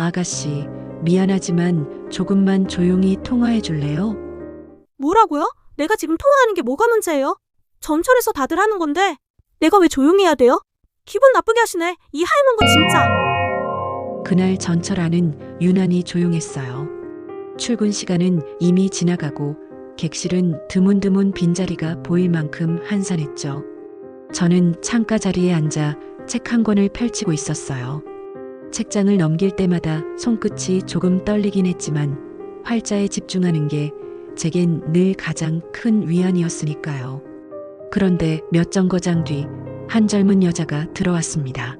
아가씨, 미안하지만 조금만 조용히 통화해 줄래요? 뭐라고요? 내가 지금 통화하는 게 뭐가 문제예요? 전철에서 다들 하는 건데 내가 왜 조용히 해야 돼요? 기분 나쁘게 하시네. 이 할망구 진짜. 그날 전철 안은 유난히 조용했어요. 출근 시간은 이미 지나가고 객실은 드문드문 빈자리가 보일 만큼 한산했죠. 저는 창가 자리에 앉아 책 한 권을 펼치고 있었어요. 책장을 넘길 때마다 손끝이 조금 떨리긴 했지만 활자에 집중하는 게 제겐 늘 가장 큰 위안이었으니까요. 그런데 몇 정거장 뒤 한 젊은 여자가 들어왔습니다.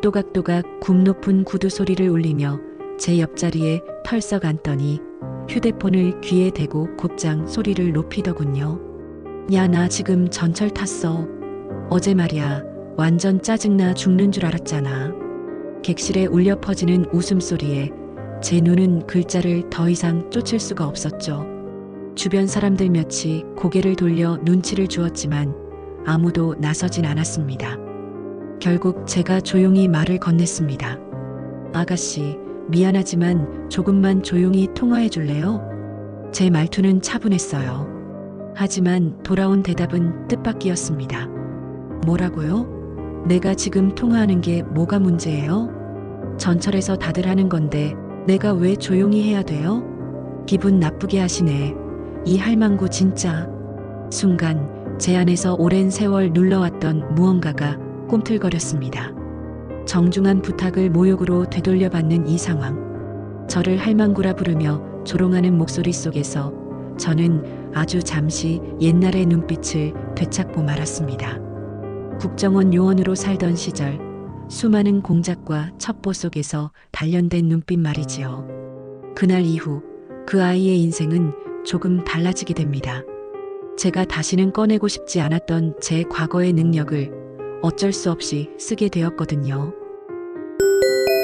또각또각 굽 높은 구두 소리를 울리며 제 옆자리에 털썩 앉더니 휴대폰을 귀에 대고 곧장 소리를 높이더군요. 야, 나 지금 전철 탔어. 어제 말이야. 완전 짜증나 죽는 줄 알았잖아. 객실에 울려 퍼지는 웃음소리에 제 눈은 글자를 더 이상 쫓을 수가 없었죠. 주변 사람들 몇이 고개를 돌려 눈치를 주었지만 아무도 나서진 않았습니다. 결국 제가 조용히 말을 건넸습니다. 아가씨, 미안하지만 조금만 조용히 통화해 줄래요? 제 말투는 차분했어요. 하지만 돌아온 대답은 뜻밖이었습니다. 뭐라고요? 내가 지금 통화하는 게 뭐가 문제예요? 전철에서 다들 하는 건데 내가 왜 조용히 해야 돼요? 기분 나쁘게 하시네. 이 할망구 진짜. 순간 제 안에서 오랜 세월 눌러왔던 무언가가 꿈틀거렸습니다. 정중한 부탁을 모욕으로 되돌려받는 이 상황. 저를 할망구라 부르며 조롱하는 목소리 속에서 저는 아주 잠시 옛날의 눈빛을 되찾고 말았습니다. 국정원 요원으로 살던 시절 수많은 공작과 첩보 속에서 단련된 눈빛 말이지요. 그날 이후 그 아이의 인생은 조금 달라지게 됩니다. 제가 다시는 꺼내고 싶지 않았던 제 과거의 능력을 어쩔 수 없이 쓰게 되었거든요.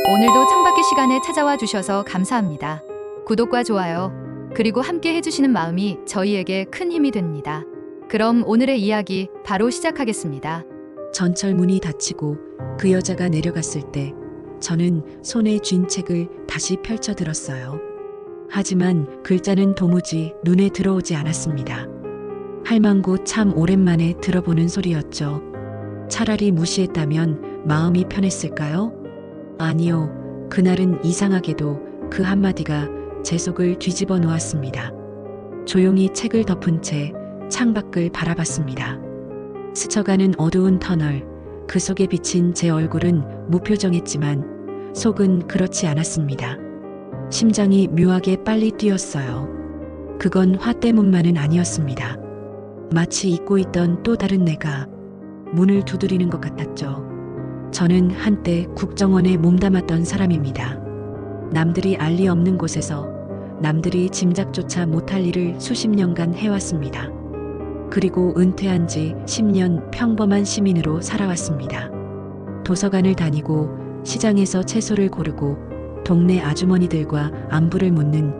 오늘도 창밖의 시간에 찾아와 주셔서 감사합니다. 구독과 좋아요, 그리고 함께 해주시는 마음이 저희에게 큰 힘이 됩니다. 그럼 오늘의 이야기 바로 시작하겠습니다. 전철 문이 닫히고 그 여자가 내려갔을 때 저는 손에 쥔 책을 다시 펼쳐 들었어요. 하지만 글자는 도무지 눈에 들어오지 않았습니다. 할망구 참 오랜만에 들어보는 소리였죠. 차라리 무시했다면 마음이 편했을까요? 아니요. 그날은 이상하게도 그 한마디가 제 속을 뒤집어 놓았습니다. 조용히 책을 덮은 채 창밖을 바라봤습니다. 스쳐가는 어두운 터널, 그 속에 비친 제 얼굴은 무표정했지만 속은 그렇지 않았습니다. 심장이 묘하게 빨리 뛰었어요. 그건 화 때문만은 아니었습니다. 마치 잊고 있던 또 다른 내가 문을 두드리는 것 같았죠. 저는 한때 국정원에 몸담았던 사람입니다. 남들이 알 리 없는 곳에서 남들이 짐작조차 못할 일을 수십 년간 해왔습니다. 그리고 은퇴한 지 10년 평범한 시민으로 살아왔습니다. 도서관을 다니고 시장에서 채소를 고르고 동네 아주머니들과 안부를 묻는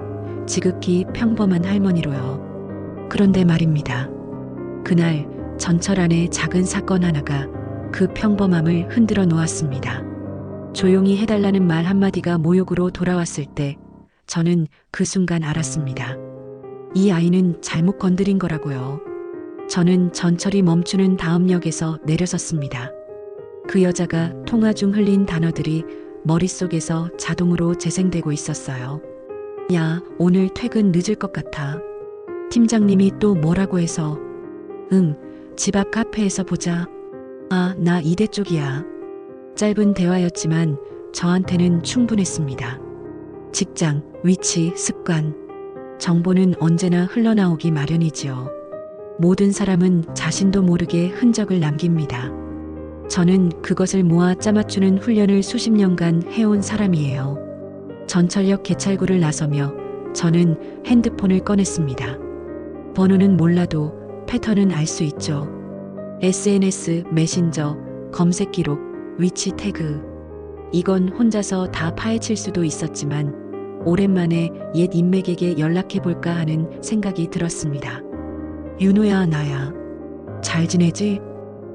지극히 평범한 할머니로요. 그런데 말입니다. 그날 전철 안에 작은 사건 하나가 그 평범함을 흔들어 놓았습니다. 조용히 해달라는 말 한마디가 모욕으로 돌아왔을 때 저는 그 순간 알았습니다. 이 아이는 잘못 건드린 거라고요. 저는 전철이 멈추는 다음 역에서 내려섰습니다. 그 여자가 통화 중 흘린 단어들이 머릿속에서 자동으로 재생되고 있었어요. 야, 오늘 퇴근 늦을 것 같아. 팀장님이 또 뭐라고 해서. 집 앞 카페에서 보자. 아, 나 이대 쪽이야. 짧은 대화였지만 저한테는 충분했습니다. 직장, 위치, 습관, 정보는 언제나 흘러나오기 마련이지요. 모든 사람은 자신도 모르게 흔적을 남깁니다. 저는 그것을 모아 짜맞추는 훈련을 수십 년간 해온 사람이에요. 전철역 개찰구를 나서며 저는 핸드폰을 꺼냈습니다. 번호는 몰라도 패턴은 알 수 있죠. SNS, 메신저, 검색 기록, 위치 태그. 이건 혼자서 다 파헤칠 수도 있었지만 오랜만에 옛 인맥에게 연락해볼까 하는 생각이 들었습니다. 윤호야, 나야. 잘 지내지?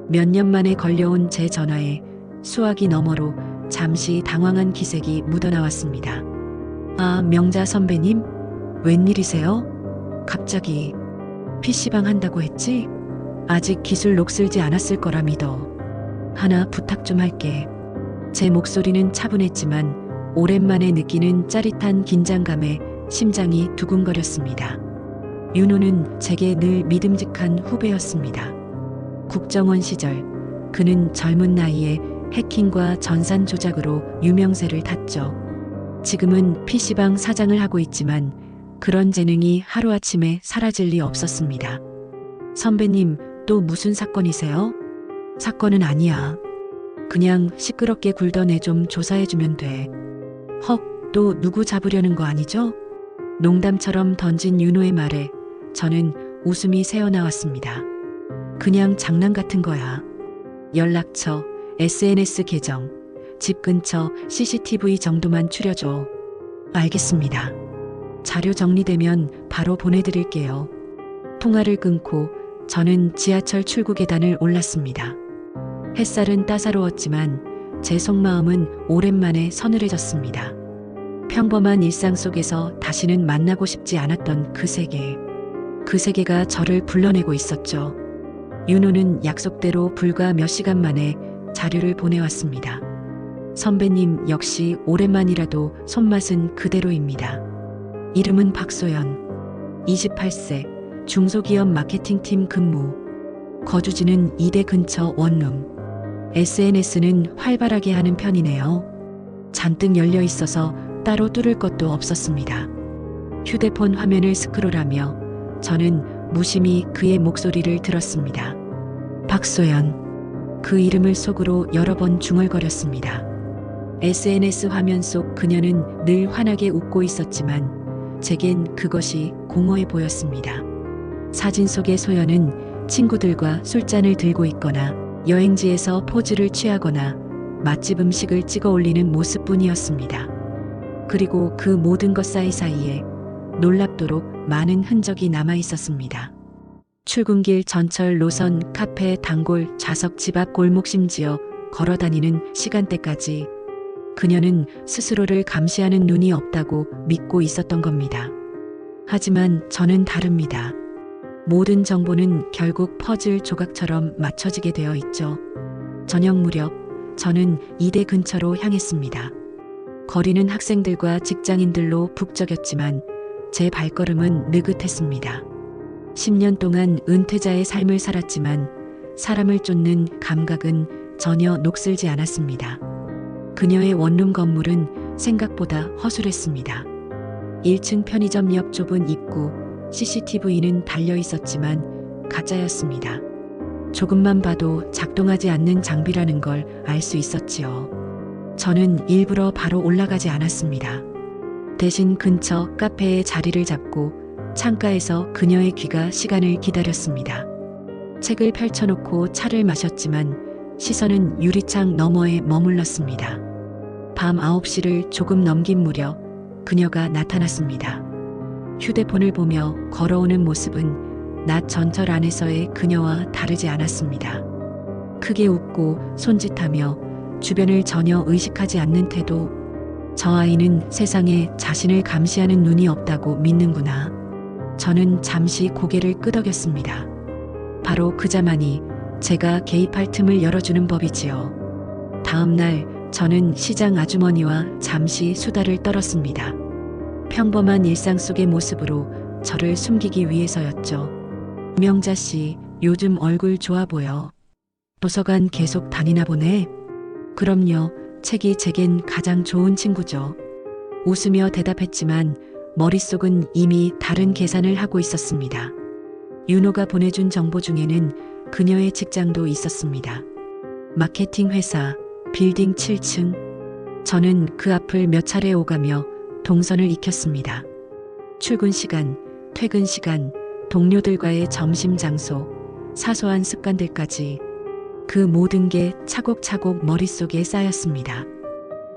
몇 년 만에 걸려온 제 전화에 수화기 너머로 잠시 당황한 기색이 묻어나왔습니다. 아, 명자 선배님? 웬일이세요? 갑자기 PC방 한다고 했지? 아직 기술 녹슬지 않았을 거라 믿어. 하나 부탁 좀 할게. 제 목소리는 차분했지만 오랜만에 느끼는 짜릿한 긴장감에 심장이 두근거렸습니다. 윤호는 제게 늘 믿음직한 후배였습니다. 국정원 시절 그는 젊은 나이에 해킹과 전산 조작으로 유명세를 탔죠. 지금은 PC방 사장을 하고 있지만 그런 재능이 하루아침에 사라질 리 없었습니다. 선배님, 또 무슨 사건이세요? 사건은 아니야. 그냥 시끄럽게 굴던 애 좀 조사해주면 돼. 헉, 또 누구 잡으려는 거 아니죠? 농담처럼 던진 윤호의 말에 저는 웃음이 새어나왔습니다. 그냥 장난 같은 거야. 연락처, SNS 계정, 집 근처 CCTV 정도만 추려줘. 알겠습니다. 자료 정리되면 바로 보내드릴게요. 통화를 끊고 저는 지하철 출구 계단을 올랐습니다. 햇살은 따사로웠지만 제 속마음은 오랜만에 서늘해졌습니다. 평범한 일상 속에서 다시는 만나고 싶지 않았던 그 세계. 그 세계가 저를 불러내고 있었죠. 윤호는 약속대로 불과 몇 시간 만에 자료를 보내왔습니다. 선배님 역시 오랜만이라도 손맛은 그대로입니다. 이름은 박소연. 28세. 중소기업 마케팅팀 근무. 거주지는 이대 근처 원룸. SNS는 활발하게 하는 편이네요. 잔뜩 열려 있어서 따로 뚫을 것도 없었습니다. 휴대폰 화면을 스크롤하며 저는 무심히 그의 목소리를 들었습니다. 박소연. 그 이름을 속으로 여러 번 중얼거렸습니다. SNS 화면 속 그녀는 늘 환하게 웃고 있었지만 제겐 그것이 공허해 보였습니다. 사진 속의 소연은 친구들과 술잔을 들고 있거나 여행지에서 포즈를 취하거나 맛집 음식을 찍어 올리는 모습뿐이었습니다. 그리고 그 모든 것 사이사이에 놀랍도록 많은 흔적이 남아 있었습니다. 출근길, 전철, 노선, 카페, 단골, 좌석, 집 앞, 골목, 심지어 걸어다니는 시간대까지 그녀는 스스로를 감시하는 눈이 없다고 믿고 있었던 겁니다. 하지만 저는 다릅니다. 모든 정보는 결국 퍼즐 조각처럼 맞춰지게 되어 있죠. 저녁 무렵 저는 이대 근처로 향했습니다. 거리는 학생들과 직장인들로 북적였지만 제 발걸음은 느긋했습니다. 10년 동안 은퇴자의 삶을 살았지만 사람을 쫓는 감각은 전혀 녹슬지 않았습니다. 그녀의 원룸 건물은 생각보다 허술했습니다. 1층 편의점 옆 좁은 입구, CCTV는 달려 있었지만 가짜였습니다. 조금만 봐도 작동하지 않는 장비라는 걸 알 수 있었지요. 저는 일부러 바로 올라가지 않았습니다. 대신 근처 카페에 자리를 잡고 창가에서 그녀의 귀가 시간을 기다렸습니다. 책을 펼쳐놓고 차를 마셨지만 시선은 유리창 너머에 머물렀습니다. 밤 9시를 조금 넘긴 무렵 그녀가 나타났습니다. 휴대폰을 보며 걸어오는 모습은 낮 전철 안에서의 그녀와 다르지 않았습니다. 크게 웃고 손짓하며 주변을 전혀 의식하지 않는 태도. 저 아이는 세상에 자신을 감시하는 눈이 없다고 믿는구나. 저는 잠시 고개를 끄덕였습니다. 바로 그 자만이 제가 개입할 틈을 열어주는 법이지요. 다음 날 저는 시장 아주머니와 잠시 수다를 떨었습니다. 평범한 일상 속의 모습으로 저를 숨기기 위해서였죠. 명자 씨, 요즘 얼굴 좋아 보여. 도서관 계속 다니나 보네. 그럼요. 책이 제겐 가장 좋은 친구죠. 웃으며 대답했지만 머릿속은 이미 다른 계산을 하고 있었습니다. 윤호가 보내준 정보 중에는 그녀의 직장도 있었습니다. 마케팅 회사, 빌딩 7층. 저는 그 앞을 몇 차례 오가며 동선을 익혔습니다. 출근 시간, 퇴근 시간, 동료들과의 점심 장소, 사소한 습관들까지 그 모든 게 차곡차곡 머릿속에 쌓였습니다.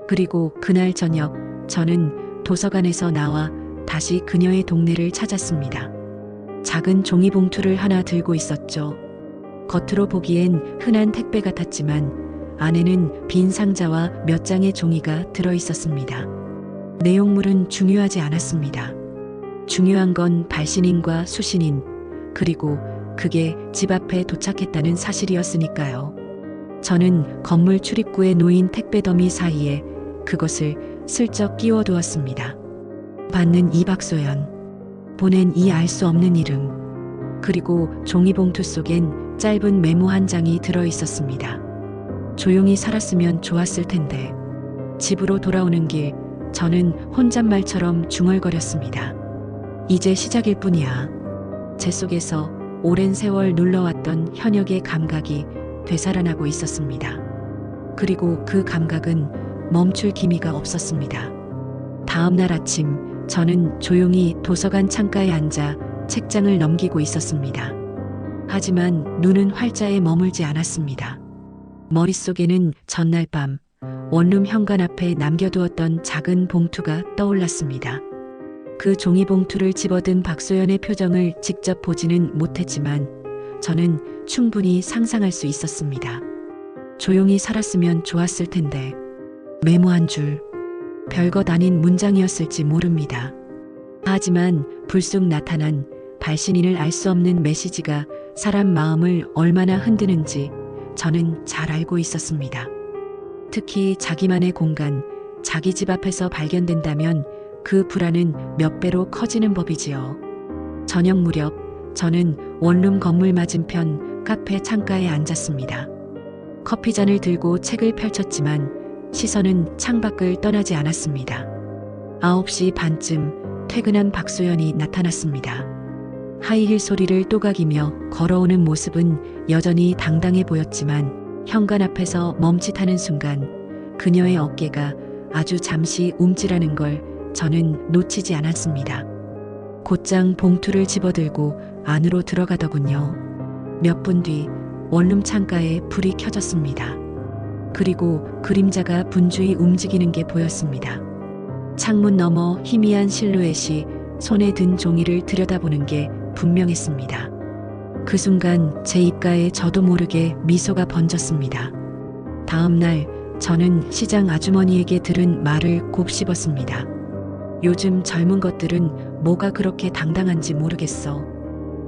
그리고 그날 저녁 저는 도서관에서 나와 다시 그녀의 동네를 찾았습니다. 작은 종이봉투를 하나 들고 있었죠. 겉으로 보기엔 흔한 택배 같았지만 안에는 빈 상자와 몇 장의 종이가 들어 있었습니다. 내용물은 중요하지 않았습니다. 중요한 건 발신인과 수신인, 그리고 그게 집 앞에 도착했다는 사실이었으니까요. 저는 건물 출입구에 놓인 택배 더미 사이에 그것을 슬쩍 끼워두었습니다. 받는 이 박소연, 보낸 이 알 수 없는 이름, 그리고 종이봉투 속엔 짧은 메모 한 장이 들어 있었습니다. 조용히 살았으면 좋았을 텐데. 집으로 돌아오는 길, 저는 혼잣말처럼 중얼거렸습니다. 이제 시작일 뿐이야. 제 속에서 오랜 세월 눌러왔던 현역의 감각이 되살아나고 있었습니다. 그리고 그 감각은 멈출 기미가 없었습니다. 다음 날 아침, 저는 조용히 도서관 창가에 앉아 책장을 넘기고 있었습니다. 하지만 눈은 활자에 머물지 않았습니다. 머릿속에는 전날 밤 원룸 현관 앞에 남겨두었던 작은 봉투가 떠올랐습니다. 그 종이 봉투를 집어든 박소연의 표정을 직접 보지는 못했지만 저는 충분히 상상할 수 있었습니다. 조용히 살았으면 좋았을 텐데. 메모 한 줄, 별것 아닌 문장이었을지 모릅니다. 하지만 불쑥 나타난 발신인을 알 수 없는 메시지가 사람 마음을 얼마나 흔드는지 저는 잘 알고 있었습니다. 특히 자기만의 공간, 자기 집 앞에서 발견된다면 그 불안은 몇 배로 커지는 법이지요. 저녁 무렵 저는 원룸 건물 맞은편 카페 창가에 앉았습니다. 커피잔을 들고 책을 펼쳤지만 시선은 창밖을 떠나지 않았습니다. 9시 반쯤 퇴근한 박소연이 나타났습니다. 하이힐 소리를 또각이며 걸어오는 모습은 여전히 당당해 보였지만 현관 앞에서 멈칫하는 순간 그녀의 어깨가 아주 잠시 움찔하는 걸 저는 놓치지 않았습니다. 곧장 봉투를 집어들고 안으로 들어가더군요. 몇 분 뒤 원룸 창가에 불이 켜졌습니다. 그리고 그림자가 분주히 움직이는 게 보였습니다. 창문 너머 희미한 실루엣이 손에 든 종이를 들여다보는 게 분명했습니다. 그 순간 제 입가에 저도 모르게 미소가 번졌습니다. 다음 날 저는 시장 아주머니에게 들은 말을 곱씹었습니다. 요즘 젊은 것들은 뭐가 그렇게 당당한지 모르겠어.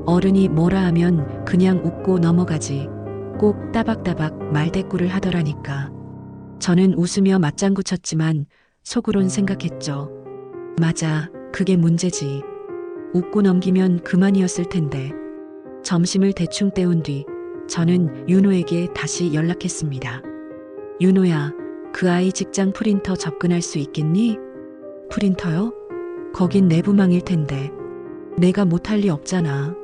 어른이 뭐라 하면 그냥 웃고 넘어가지. 꼭 따박따박 말대꾸를 하더라니까. 저는 웃으며 맞장구 쳤지만 속으론 생각했죠. 맞아, 그게 문제지. 웃고 넘기면 그만이었을 텐데. 점심을 대충 때운 뒤 저는 윤호에게 다시 연락했습니다. 윤호야, 그 아이 직장 프린터 접근할 수 있겠니? 프린터요? 거긴 내부망일 텐데. 내가 못할 리 없잖아.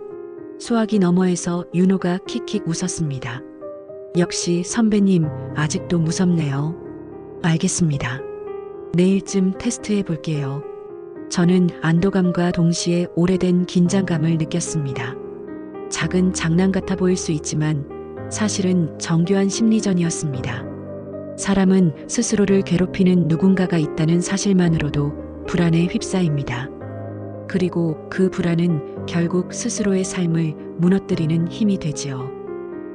수화기 너머에서 윤호가 킥킥 웃었습니다. 역시 선배님 아직도 무섭네요. 알겠습니다. 내일쯤 테스트해 볼게요. 저는 안도감과 동시에 오래된 긴장감을 느꼈습니다. 작은 장난 같아 보일 수 있지만 사실은 정교한 심리전이었습니다. 사람은 스스로를 괴롭히는 누군가가 있다는 사실만으로도 불안에 휩싸입니다. 그리고 그 불안은 결국 스스로의 삶을 무너뜨리는 힘이 되지요.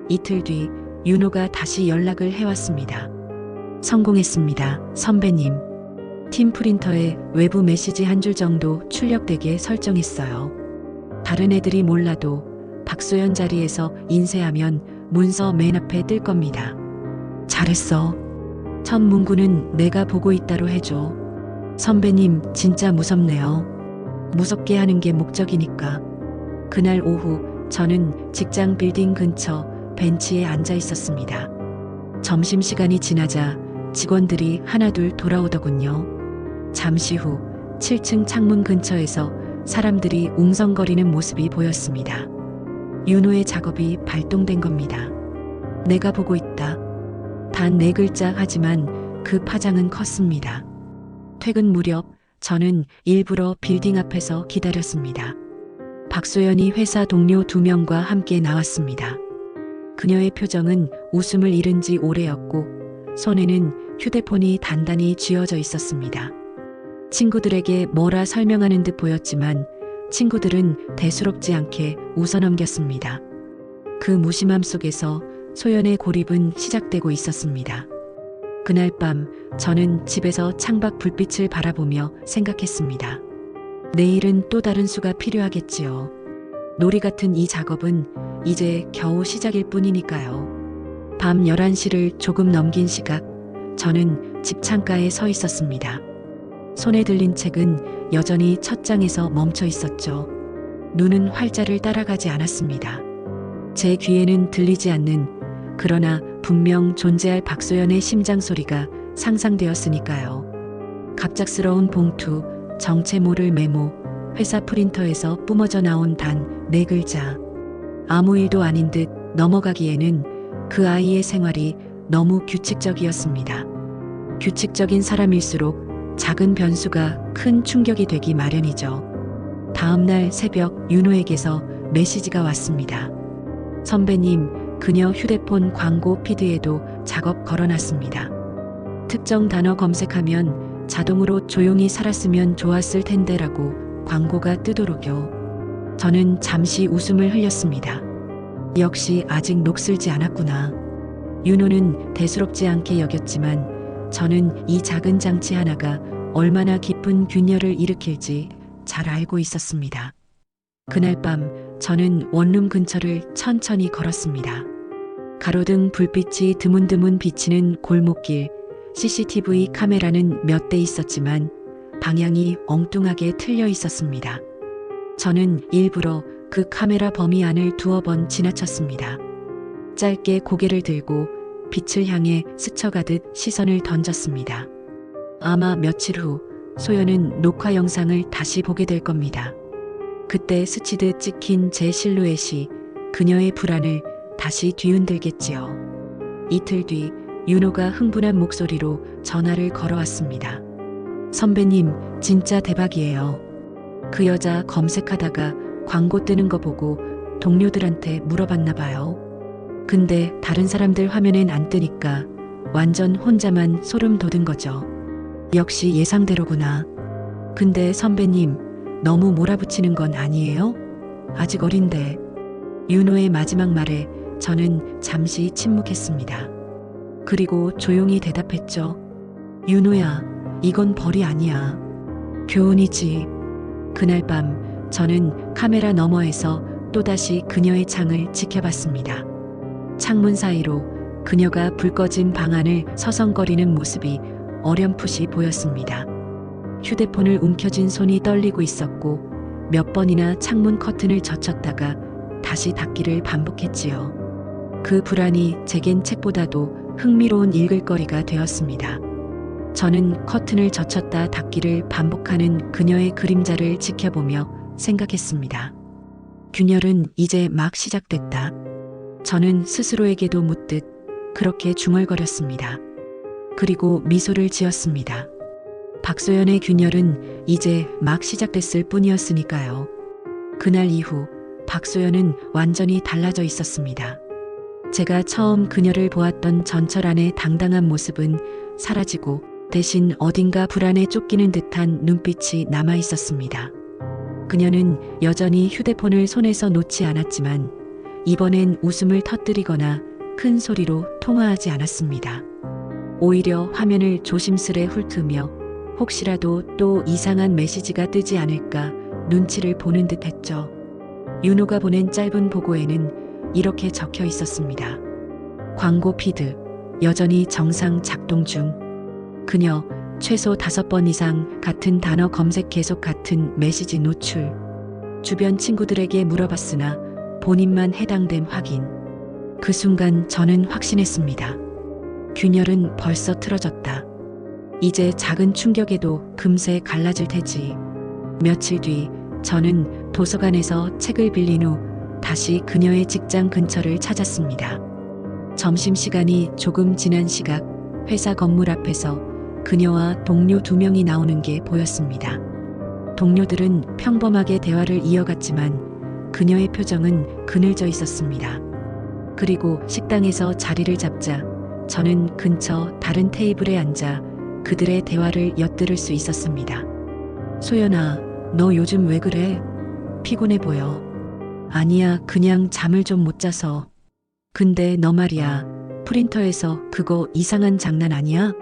이틀 뒤 윤호가 다시 연락을 해왔습니다. 성공했습니다, 선배님. 팀 프린터에 외부 메시지 한 줄 정도 출력되게 설정했어요. 다른 애들이 몰라도 박소연 자리에서 인쇄하면 문서 맨 앞에 뜰 겁니다. 잘했어. 첫 문구는 내가 보고 있다로 해줘. 선배님 진짜 무섭네요. 무섭게 하는 게 목적이니까. 그날 오후 저는 직장 빌딩 근처 벤치에 앉아 있었습니다. 점심시간이 지나자 직원들이 하나둘 돌아오더군요. 잠시 후 7층 창문 근처에서 사람들이 웅성거리는 모습이 보였습니다. 윤호의 작업이 발동된 겁니다. 내가 보고 있다. 단 4글자 하지만 그 파장은 컸습니다. 퇴근 무렵 저는 일부러 빌딩 앞에서 기다렸습니다. 박소연이 회사 동료 2명과 함께 나왔습니다. 그녀의 표정은 웃음을 잃은 지 오래였고 손에는 휴대폰이 단단히 쥐어져 있었습니다. 친구들에게 뭐라 설명하는 듯 보였지만 친구들은 대수롭지 않게 웃어넘겼습니다. 그 무심함 속에서 소연의 고립은 시작되고 있었습니다. 그날 밤 저는 집에서 창밖 불빛을 바라보며 생각했습니다. 내일은 또 다른 수가 필요하겠지요. 놀이 같은 이 작업은 이제 겨우 시작일 뿐이니까요. 밤 11시를 조금 넘긴 시각, 저는 집 창가에 서 있었습니다. 손에 들린 책은 여전히 첫 장에서 멈춰 있었죠. 눈은 활자를 따라가지 않았습니다. 제 귀에는 들리지 않는, 그러나 분명 존재할 박소연의 심장 소리가 상상되었으니까요. 갑작스러운 봉투, 정체 모를 메모, 회사 프린터에서 뿜어져 나온 단 4글자. 아무 일도 아닌 듯 넘어가기에는 그 아이의 생활이 너무 규칙적이었습니다. 규칙적인 사람일수록 작은 변수가 큰 충격이 되기 마련이죠. 다음날 새벽 윤호에게서 메시지가 왔습니다. 선배님, 그녀 휴대폰 광고 피드에도 작업 걸어놨습니다. 특정 단어 검색하면 자동으로 조용히 살았으면 좋았을 텐데라고 광고가 뜨도록요. 저는 잠시 웃음을 흘렸습니다. 역시 아직 녹슬지 않았구나. 윤호는 대수롭지 않게 여겼지만 저는 이 작은 장치 하나가 얼마나 깊은 균열을 일으킬지 잘 알고 있었습니다. 그날 밤 저는 원룸 근처를 천천히 걸었습니다. 가로등 불빛이 드문드문 비치는 골목길, CCTV 카메라는 몇 대 있었지만 방향이 엉뚱하게 틀려 있었습니다. 저는 일부러 그 카메라 범위 안을 두어 번 지나쳤습니다. 짧게 고개를 들고 빛을 향해 스쳐가듯 시선을 던졌습니다. 아마 며칠 후 소연은 녹화 영상을 다시 보게 될 겁니다. 그때 스치듯 찍힌 제 실루엣이 그녀의 불안을 다시 뒤흔들겠지요. 이틀 뒤 윤호가 흥분한 목소리로 전화를 걸어왔습니다. 선배님, 진짜 대박이에요. 그 여자 검색하다가 광고 뜨는 거 보고 동료들한테 물어봤나 봐요. 근데 다른 사람들 화면엔 안 뜨니까 완전 혼자만 소름 돋은 거죠. 역시 예상대로구나. 근데 선배님, 너무 몰아붙이는 건 아니에요? 아직 어린데. 윤호의 마지막 말에 저는 잠시 침묵했습니다. 그리고 조용히 대답했죠. 윤호야, 이건 벌이 아니야. 교훈이지. 그날 밤 저는 카메라 너머에서 또다시 그녀의 창을 지켜봤습니다. 창문 사이로 그녀가 불 꺼진 방 안을 서성거리는 모습이 어렴풋이 보였습니다. 휴대폰을 움켜쥔 손이 떨리고 있었고 몇 번이나 창문 커튼을 젖혔다가 다시 닫기를 반복했지요. 그 불안이 제겐 책보다도 흥미로운 읽을거리가 되었습니다. 저는 커튼을 젖혔다 닫기를 반복하는 그녀의 그림자를 지켜보며 생각했습니다. 균열은 이제 막 시작됐다. 저는 스스로에게도 묻듯 그렇게 중얼거렸습니다. 그리고 미소를 지었습니다. 박소연의 균열은 이제 막 시작됐을 뿐이었으니까요. 그날 이후 박소연은 완전히 달라져 있었습니다. 제가 처음 그녀를 보았던 전철 안의 당당한 모습은 사라지고 대신 어딘가 불안에 쫓기는 듯한 눈빛이 남아 있었습니다. 그녀는 여전히 휴대폰을 손에서 놓지 않았지만 이번엔 웃음을 터뜨리거나 큰 소리로 통화하지 않았습니다. 오히려 화면을 조심스레 훑으며 혹시라도 또 이상한 메시지가 뜨지 않을까 눈치를 보는 듯 했죠. 윤호가 보낸 짧은 보고에는 이렇게 적혀 있었습니다. 광고 피드, 여전히 정상 작동 중. 그녀, 최소 5번 이상 같은 단어 검색 계속 같은 메시지 노출. 주변 친구들에게 물어봤으나 본인만 해당됨 확인. 그 순간 저는 확신했습니다. 균열은 벌써 틀어졌다. 이제 작은 충격에도 금세 갈라질 테지. 며칠 뒤 저는 도서관에서 책을 빌린 후 다시 그녀의 직장 근처를 찾았습니다. 점심시간이 조금 지난 시각 회사 건물 앞에서 그녀와 동료 2명이 나오는 게 보였습니다. 동료들은 평범하게 대화를 이어갔지만 그녀의 표정은 그늘져 있었습니다. 그리고 식당에서 자리를 잡자 저는 근처 다른 테이블에 앉아 그들의 대화를 엿들을 수 있었습니다. 소연아, 너 요즘 왜 그래? 피곤해 보여. 아니야, 그냥 잠을 좀 못 자서. 근데 너 말이야. 프린터에서 그거 이상한 장난 아니야?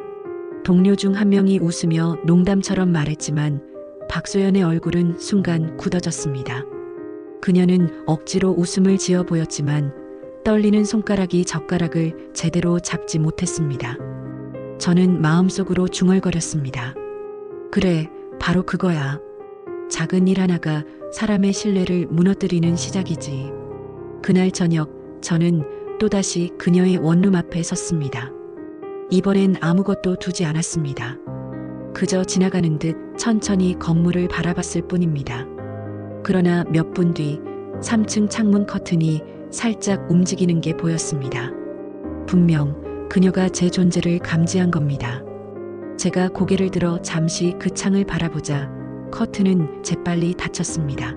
동료 중 한 명이 웃으며 농담처럼 말했지만 박소연의 얼굴은 순간 굳어졌습니다. 그녀는 억지로 웃음을 지어 보였지만 떨리는 손가락이 젓가락을 제대로 잡지 못했습니다. 저는 마음속으로 중얼거렸습니다. 그래, 바로 그거야. 작은 일 하나가 사람의 신뢰를 무너뜨리는 시작이지. 그날 저녁 저는 또다시 그녀의 원룸 앞에 섰습니다. 이번엔 아무것도 두지 않았습니다. 그저 지나가는 듯 천천히 건물을 바라봤을 뿐입니다. 그러나 몇 분 뒤 3층 창문 커튼이 살짝 움직이는 게 보였습니다. 분명 그녀가 제 존재를 감지한 겁니다. 제가 고개를 들어 잠시 그 창을 바라보자 커튼은 재빨리 닫혔습니다.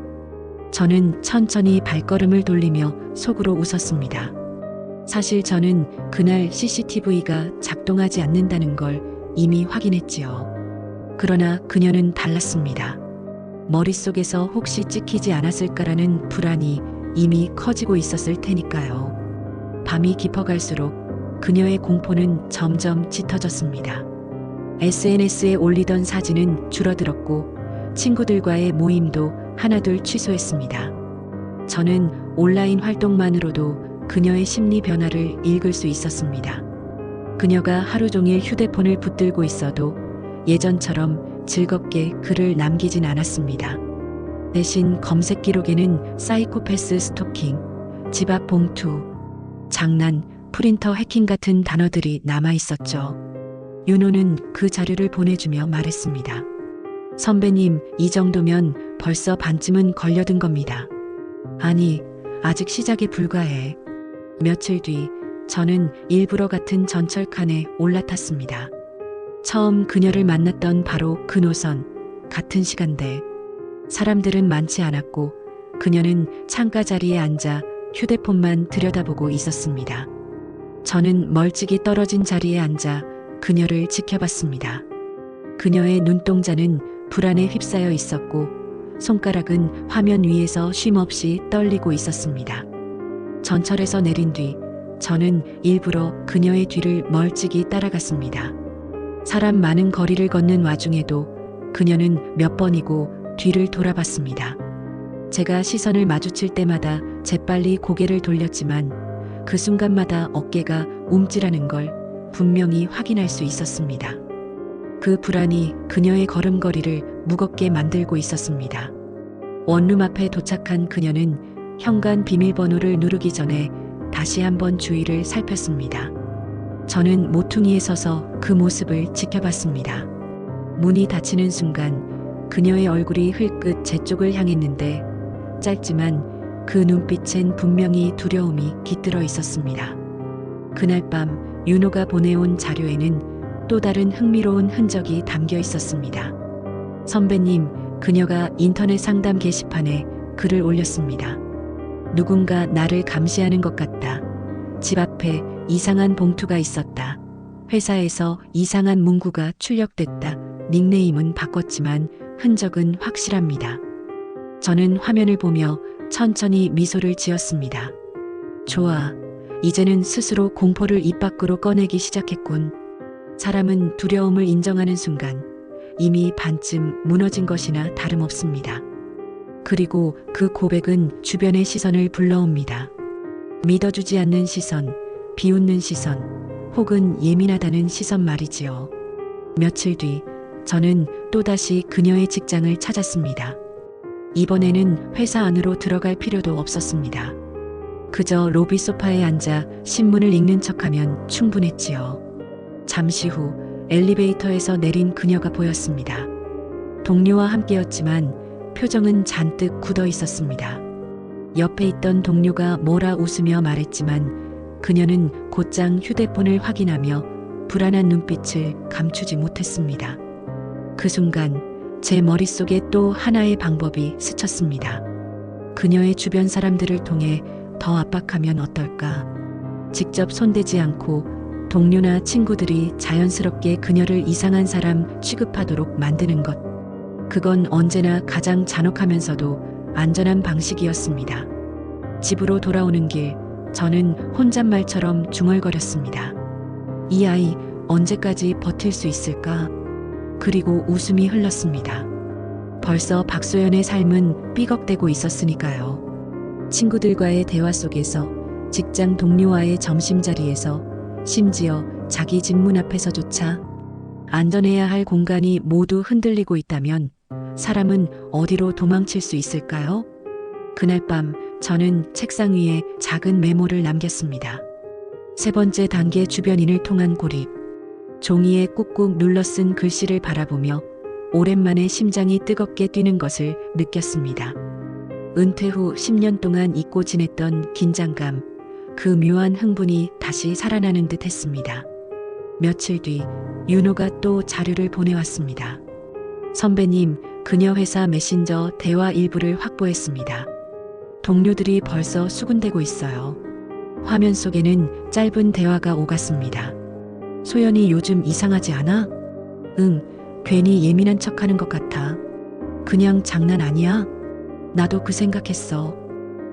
저는 천천히 발걸음을 돌리며 속으로 웃었습니다. 사실 저는 그날 CCTV가 작동하지 않는다는 걸 이미 확인했지요. 그러나 그녀는 달랐습니다. 머릿속에서 혹시 찍히지 않았을까라는 불안이 이미 커지고 있었을 테니까요. 밤이 깊어갈수록 그녀의 공포는 점점 짙어졌습니다. SNS에 올리던 사진은 줄어들었고 친구들과의 모임도 하나둘 취소했습니다. 저는 온라인 활동만으로도 그녀의 심리 변화를 읽을 수 있었습니다. 그녀가 하루 종일 휴대폰을 붙들고 있어도 예전처럼 즐겁게 글을 남기진 않았습니다. 대신 검색 기록에는 사이코패스 스토킹, 집 앞 봉투, 장난, 프린터 해킹 같은 단어들이 남아 있었죠. 윤호는 그 자료를 보내주며 말했습니다. 선배님, 이 정도면 벌써 반쯤은 걸려든 겁니다. 아니, 아직 시작에 불과해. 며칠 뒤 저는 일부러 같은 전철칸에 올라탔습니다. 처음 그녀를 만났던 바로 그 노선, 같은 시간대. 사람들은 많지 않았고 그녀는 창가 자리에 앉아 휴대폰만 들여다보고 있었습니다. 저는 멀찍이 떨어진 자리에 앉아 그녀를 지켜봤습니다. 그녀의 눈동자는 불안에 휩싸여 있었고 손가락은 화면 위에서 쉼없이 떨리고 있었습니다. 전철에서 내린 뒤 저는 일부러 그녀의 뒤를 멀찍이 따라갔습니다. 사람 많은 거리를 걷는 와중에도 그녀는 몇 번이고 뒤를 돌아봤습니다. 제가 시선을 마주칠 때마다 재빨리 고개를 돌렸지만 그 순간마다 어깨가 움찔하는 걸 분명히 확인할 수 있었습니다. 그 불안이 그녀의 걸음걸이를 무겁게 만들고 있었습니다. 원룸 앞에 도착한 그녀는 현관 비밀번호를 누르기 전에 다시 한번 주위를 살폈습니다. 저는 모퉁이에 서서 그 모습을 지켜봤습니다. 문이 닫히는 순간 그녀의 얼굴이 흘끗 제 쪽을 향했는데 짧지만 그 눈빛엔 분명히 두려움이 깃들어 있었습니다. 그날 밤 윤호가 보내온 자료에는 또 다른 흥미로운 흔적이 담겨 있었습니다. 선배님, 그녀가 인터넷 상담 게시판에 글을 올렸습니다. 누군가 나를 감시하는 것 같다. 집 앞에 이상한 봉투가 있었다. 회사에서 이상한 문구가 출력됐다. 닉네임은 바꿨지만 흔적은 확실합니다. 저는 화면을 보며 천천히 미소를 지었습니다. 좋아. 이제는 스스로 공포를 입 밖으로 꺼내기 시작했군. 사람은 두려움을 인정하는 순간 이미 반쯤 무너진 것이나 다름없습니다. 그리고 그 고백은 주변의 시선을 불러옵니다. 믿어주지 않는 시선, 비웃는 시선, 혹은 예민하다는 시선 말이지요. 며칠 뒤 저는 또다시 그녀의 직장을 찾았습니다. 이번에는 회사 안으로 들어갈 필요도 없었습니다. 그저 로비 소파에 앉아 신문을 읽는 척하면 충분했지요. 잠시 후 엘리베이터에서 내린 그녀가 보였습니다. 동료와 함께였지만 표정은 잔뜩 굳어 있었습니다. 옆에 있던 동료가 뭐라 웃으며 말했지만 그녀는 곧장 휴대폰을 확인하며 불안한 눈빛을 감추지 못했습니다. 그 순간 제 머릿속에 또 하나의 방법이 스쳤습니다. 그녀의 주변 사람들을 통해 더 압박하면 어떨까? 직접 손대지 않고 동료나 친구들이 자연스럽게 그녀를 이상한 사람 취급하도록 만드는 것. 그건 언제나 가장 잔혹하면서도 안전한 방식이었습니다. 집으로 돌아오는 길, 저는 혼잣말처럼 중얼거렸습니다. 이 아이 언제까지 버틸 수 있을까? 그리고 웃음이 흘렀습니다. 벌써 박소연의 삶은 삐걱대고 있었으니까요. 친구들과의 대화 속에서, 직장 동료와의 점심자리에서, 심지어 자기 집 문 앞에서조차 안전해야 할 공간이 모두 흔들리고 있다면 사람은 어디로 도망칠 수 있을까요? 그날 밤 저는 책상 위에 작은 메모를 남겼습니다. 세 번째 단계 주변인을 통한 고립. 종이에 꾹꾹 눌러 쓴 글씨를 바라보며 오랜만에 심장이 뜨겁게 뛰는 것을 느꼈습니다. 은퇴 후 10년 동안 잊고 지냈던 긴장감, 그 묘한 흥분이 다시 살아나는 듯 했습니다. 며칠 뒤 윤호가 또 자료를 보내왔습니다. 선배님, 그녀 회사 메신저 대화 일부를 확보했습니다. 동료들이 벌써 수군대고 있어요. 화면 속에는 짧은 대화가 오갔습니다. 소연이 요즘 이상하지 않아? 응, 괜히 예민한 척하는 것 같아. 그냥 장난 아니야? 나도 그 생각했어.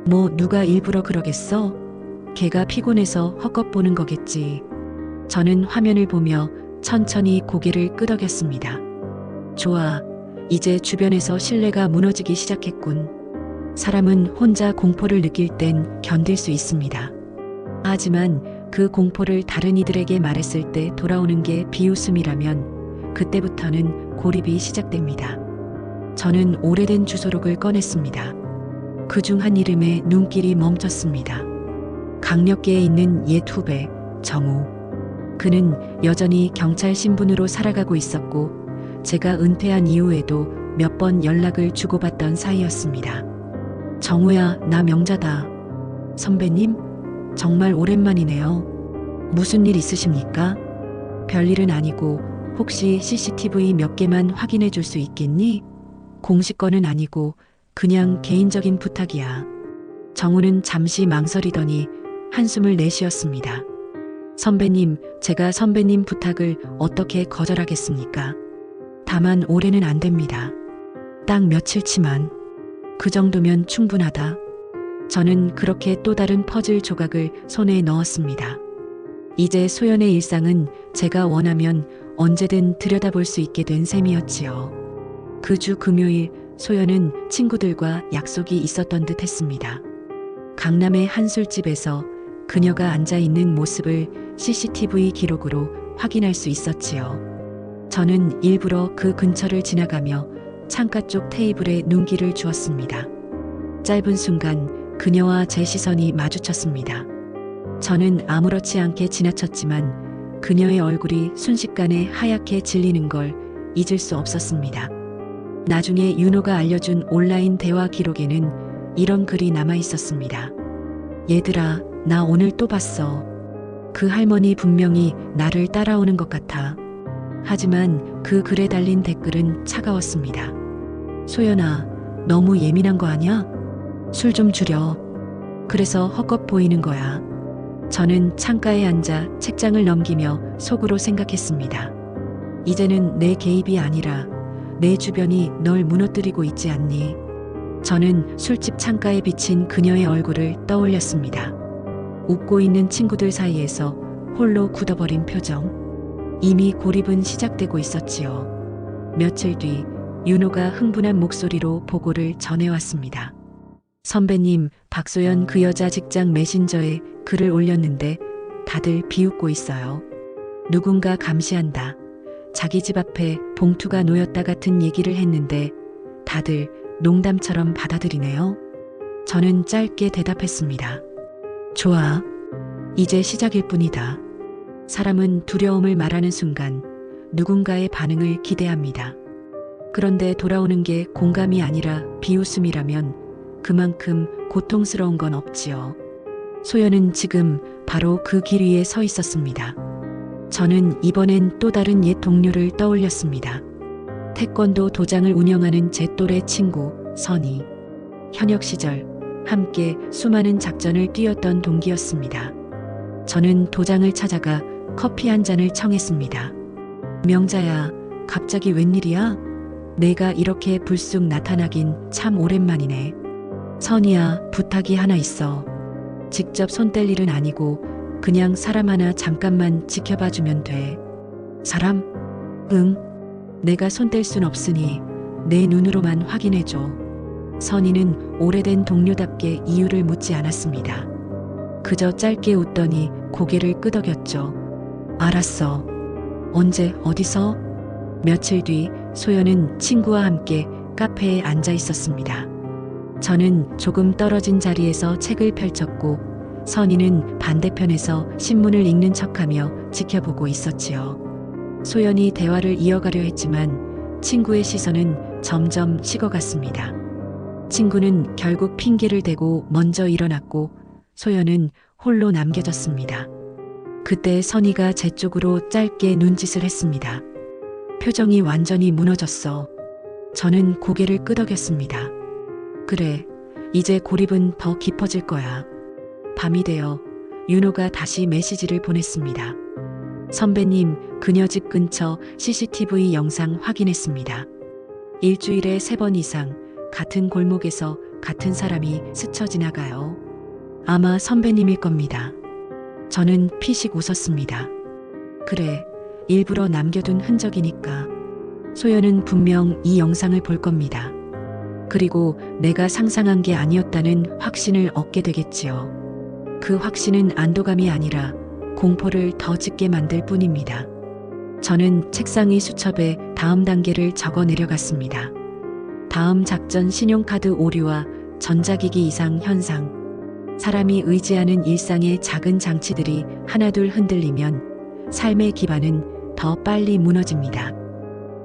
뭐 누가 일부러 그러겠어? 걔가 피곤해서 헛것 보는 거겠지. 저는 화면을 보며 천천히 고개를 끄덕였습니다. 좋아, 이제 주변에서 신뢰가 무너지기 시작했군. 사람은 혼자 공포를 느낄 땐 견딜 수 있습니다. 하지만 그 공포를 다른 이들에게 말했을 때 돌아오는 게 비웃음이라면 그때부터는 고립이 시작됩니다. 저는 오래된 주소록을 꺼냈습니다. 그중 한 이름에 눈길이 멈췄습니다. 강력계에 있는 옛 후배 정우. 그는 여전히 경찰 신분으로 살아가고 있었고 제가 은퇴한 이후에도 몇 번 연락을 주고받던 사이였습니다. 정우야, 나 명자다. 선배님? 정말 오랜만이네요. 무슨 일 있으십니까? 별일은 아니고 혹시 CCTV 몇 개만 확인해 줄 수 있겠니? 공식 건은 아니고 그냥 개인적인 부탁이야. 정우는 잠시 망설이더니 한숨을 내쉬었습니다. 선배님, 제가 선배님 부탁을 어떻게 거절하겠습니까? 다만 올해는 안 됩니다. 딱 며칠치만. 그 정도면 충분하다. 저는 그렇게 또 다른 퍼즐 조각을 손에 넣었습니다. 이제 소연의 일상은 제가 원하면 언제든 들여다볼 수 있게 된 셈이었지요. 그 주 금요일 소연은 친구들과 약속이 있었던 듯 했습니다. 강남의 한 술집에서 그녀가 앉아 있는 모습을 CCTV 기록으로 확인할 수 있었지요. 저는 일부러 그 근처를 지나가며 창가 쪽 테이블에 눈길을 주었습니다. 짧은 순간 그녀와 제 시선이 마주쳤습니다. 저는 아무렇지 않게 지나쳤지만 그녀의 얼굴이 순식간에 하얗게 질리는 걸 잊을 수 없었습니다. 나중에 윤호가 알려준 온라인 대화 기록에는 이런 글이 남아 있었습니다. 얘들아, 나 오늘 또 봤어. 그 할머니 분명히 나를 따라오는 것 같아. 하지만 그 글에 달린 댓글은 차가웠습니다. 소연아, 너무 예민한 거 아니야? 술 좀 줄여. 그래서 헛것 보이는 거야. 저는 창가에 앉아 책장을 넘기며 속으로 생각했습니다. 이제는 내 개입이 아니라 내 주변이 널 무너뜨리고 있지 않니? 저는 술집 창가에 비친 그녀의 얼굴을 떠올렸습니다. 웃고 있는 친구들 사이에서 홀로 굳어버린 표정. 이미 고립은 시작되고 있었지요. 며칠 뒤 윤호가 흥분한 목소리로 보고를 전해왔습니다. 선배님, 박소연 그 여자 직장 메신저에 글을 올렸는데 다들 비웃고 있어요. 누군가 감시한다. 자기 집 앞에 봉투가 놓였다 같은 얘기를 했는데 다들 농담처럼 받아들이네요. 저는 짧게 대답했습니다. 좋아. 이제 시작일 뿐이다. 사람은 두려움을 말하는 순간 누군가의 반응을 기대합니다. 그런데 돌아오는 게 공감이 아니라 비웃음이라면 그만큼 고통스러운 건 없지요. 소연은 지금 바로 그 길 위에 서 있었습니다. 저는 이번엔 또 다른 옛 동료를 떠올렸습니다. 태권도 도장을 운영하는 제 또래 친구 선희. 현역 시절 함께 수많은 작전을 뛰었던 동기였습니다. 저는 도장을 찾아가 커피 한 잔을 청했습니다. 명자야, 갑자기 웬일이야? 내가 이렇게 불쑥 나타나긴 참 오랜만이네. 선희야, 부탁이 하나 있어. 직접 손 뗄 일은 아니고 그냥 사람 하나 잠깐만 지켜봐주면 돼. 사람? 응. 내가 손 뗄 순 없으니 내 눈으로만 확인해줘. 선희는 오래된 동료답게 이유를 묻지 않았습니다. 그저 짧게 웃더니 고개를 끄덕였죠. 알았어. 언제, 어디서? 며칠 뒤 소연은 친구와 함께 카페에 앉아 있었습니다. 저는 조금 떨어진 자리에서 책을 펼쳤고 선희는 반대편에서 신문을 읽는 척하며 지켜보고 있었지요. 소연이 대화를 이어가려 했지만 친구의 시선은 점점 식어갔습니다. 친구는 결국 핑계를 대고 먼저 일어났고 소연은 홀로 남겨졌습니다. 그때 선희가 제 쪽으로 짧게 눈짓을 했습니다. 표정이 완전히 무너졌어. 저는 고개를 끄덕였습니다. 그래, 이제 고립은 더 깊어질 거야. 밤이 되어 윤호가 다시 메시지를 보냈습니다. 선배님, 그녀 집 근처 CCTV 영상 확인했습니다. 일주일에 3번 이상 같은 골목에서 같은 사람이 스쳐 지나가요. 아마 선배님일 겁니다. 저는 피식 웃었습니다. 그래, 일부러 남겨둔 흔적이니까. 소연은 분명 이 영상을 볼 겁니다. 그리고 내가 상상한 게 아니었다는 확신을 얻게 되겠지요. 그 확신은 안도감이 아니라 공포를 더 짙게 만들 뿐입니다. 저는 책상 위 수첩에 다음 단계를 적어 내려갔습니다. 다음 작전 신용카드 오류와 전자기기 이상 현상. 사람이 의지하는 일상의 작은 장치들이 하나둘 흔들리면 삶의 기반은 더 빨리 무너집니다.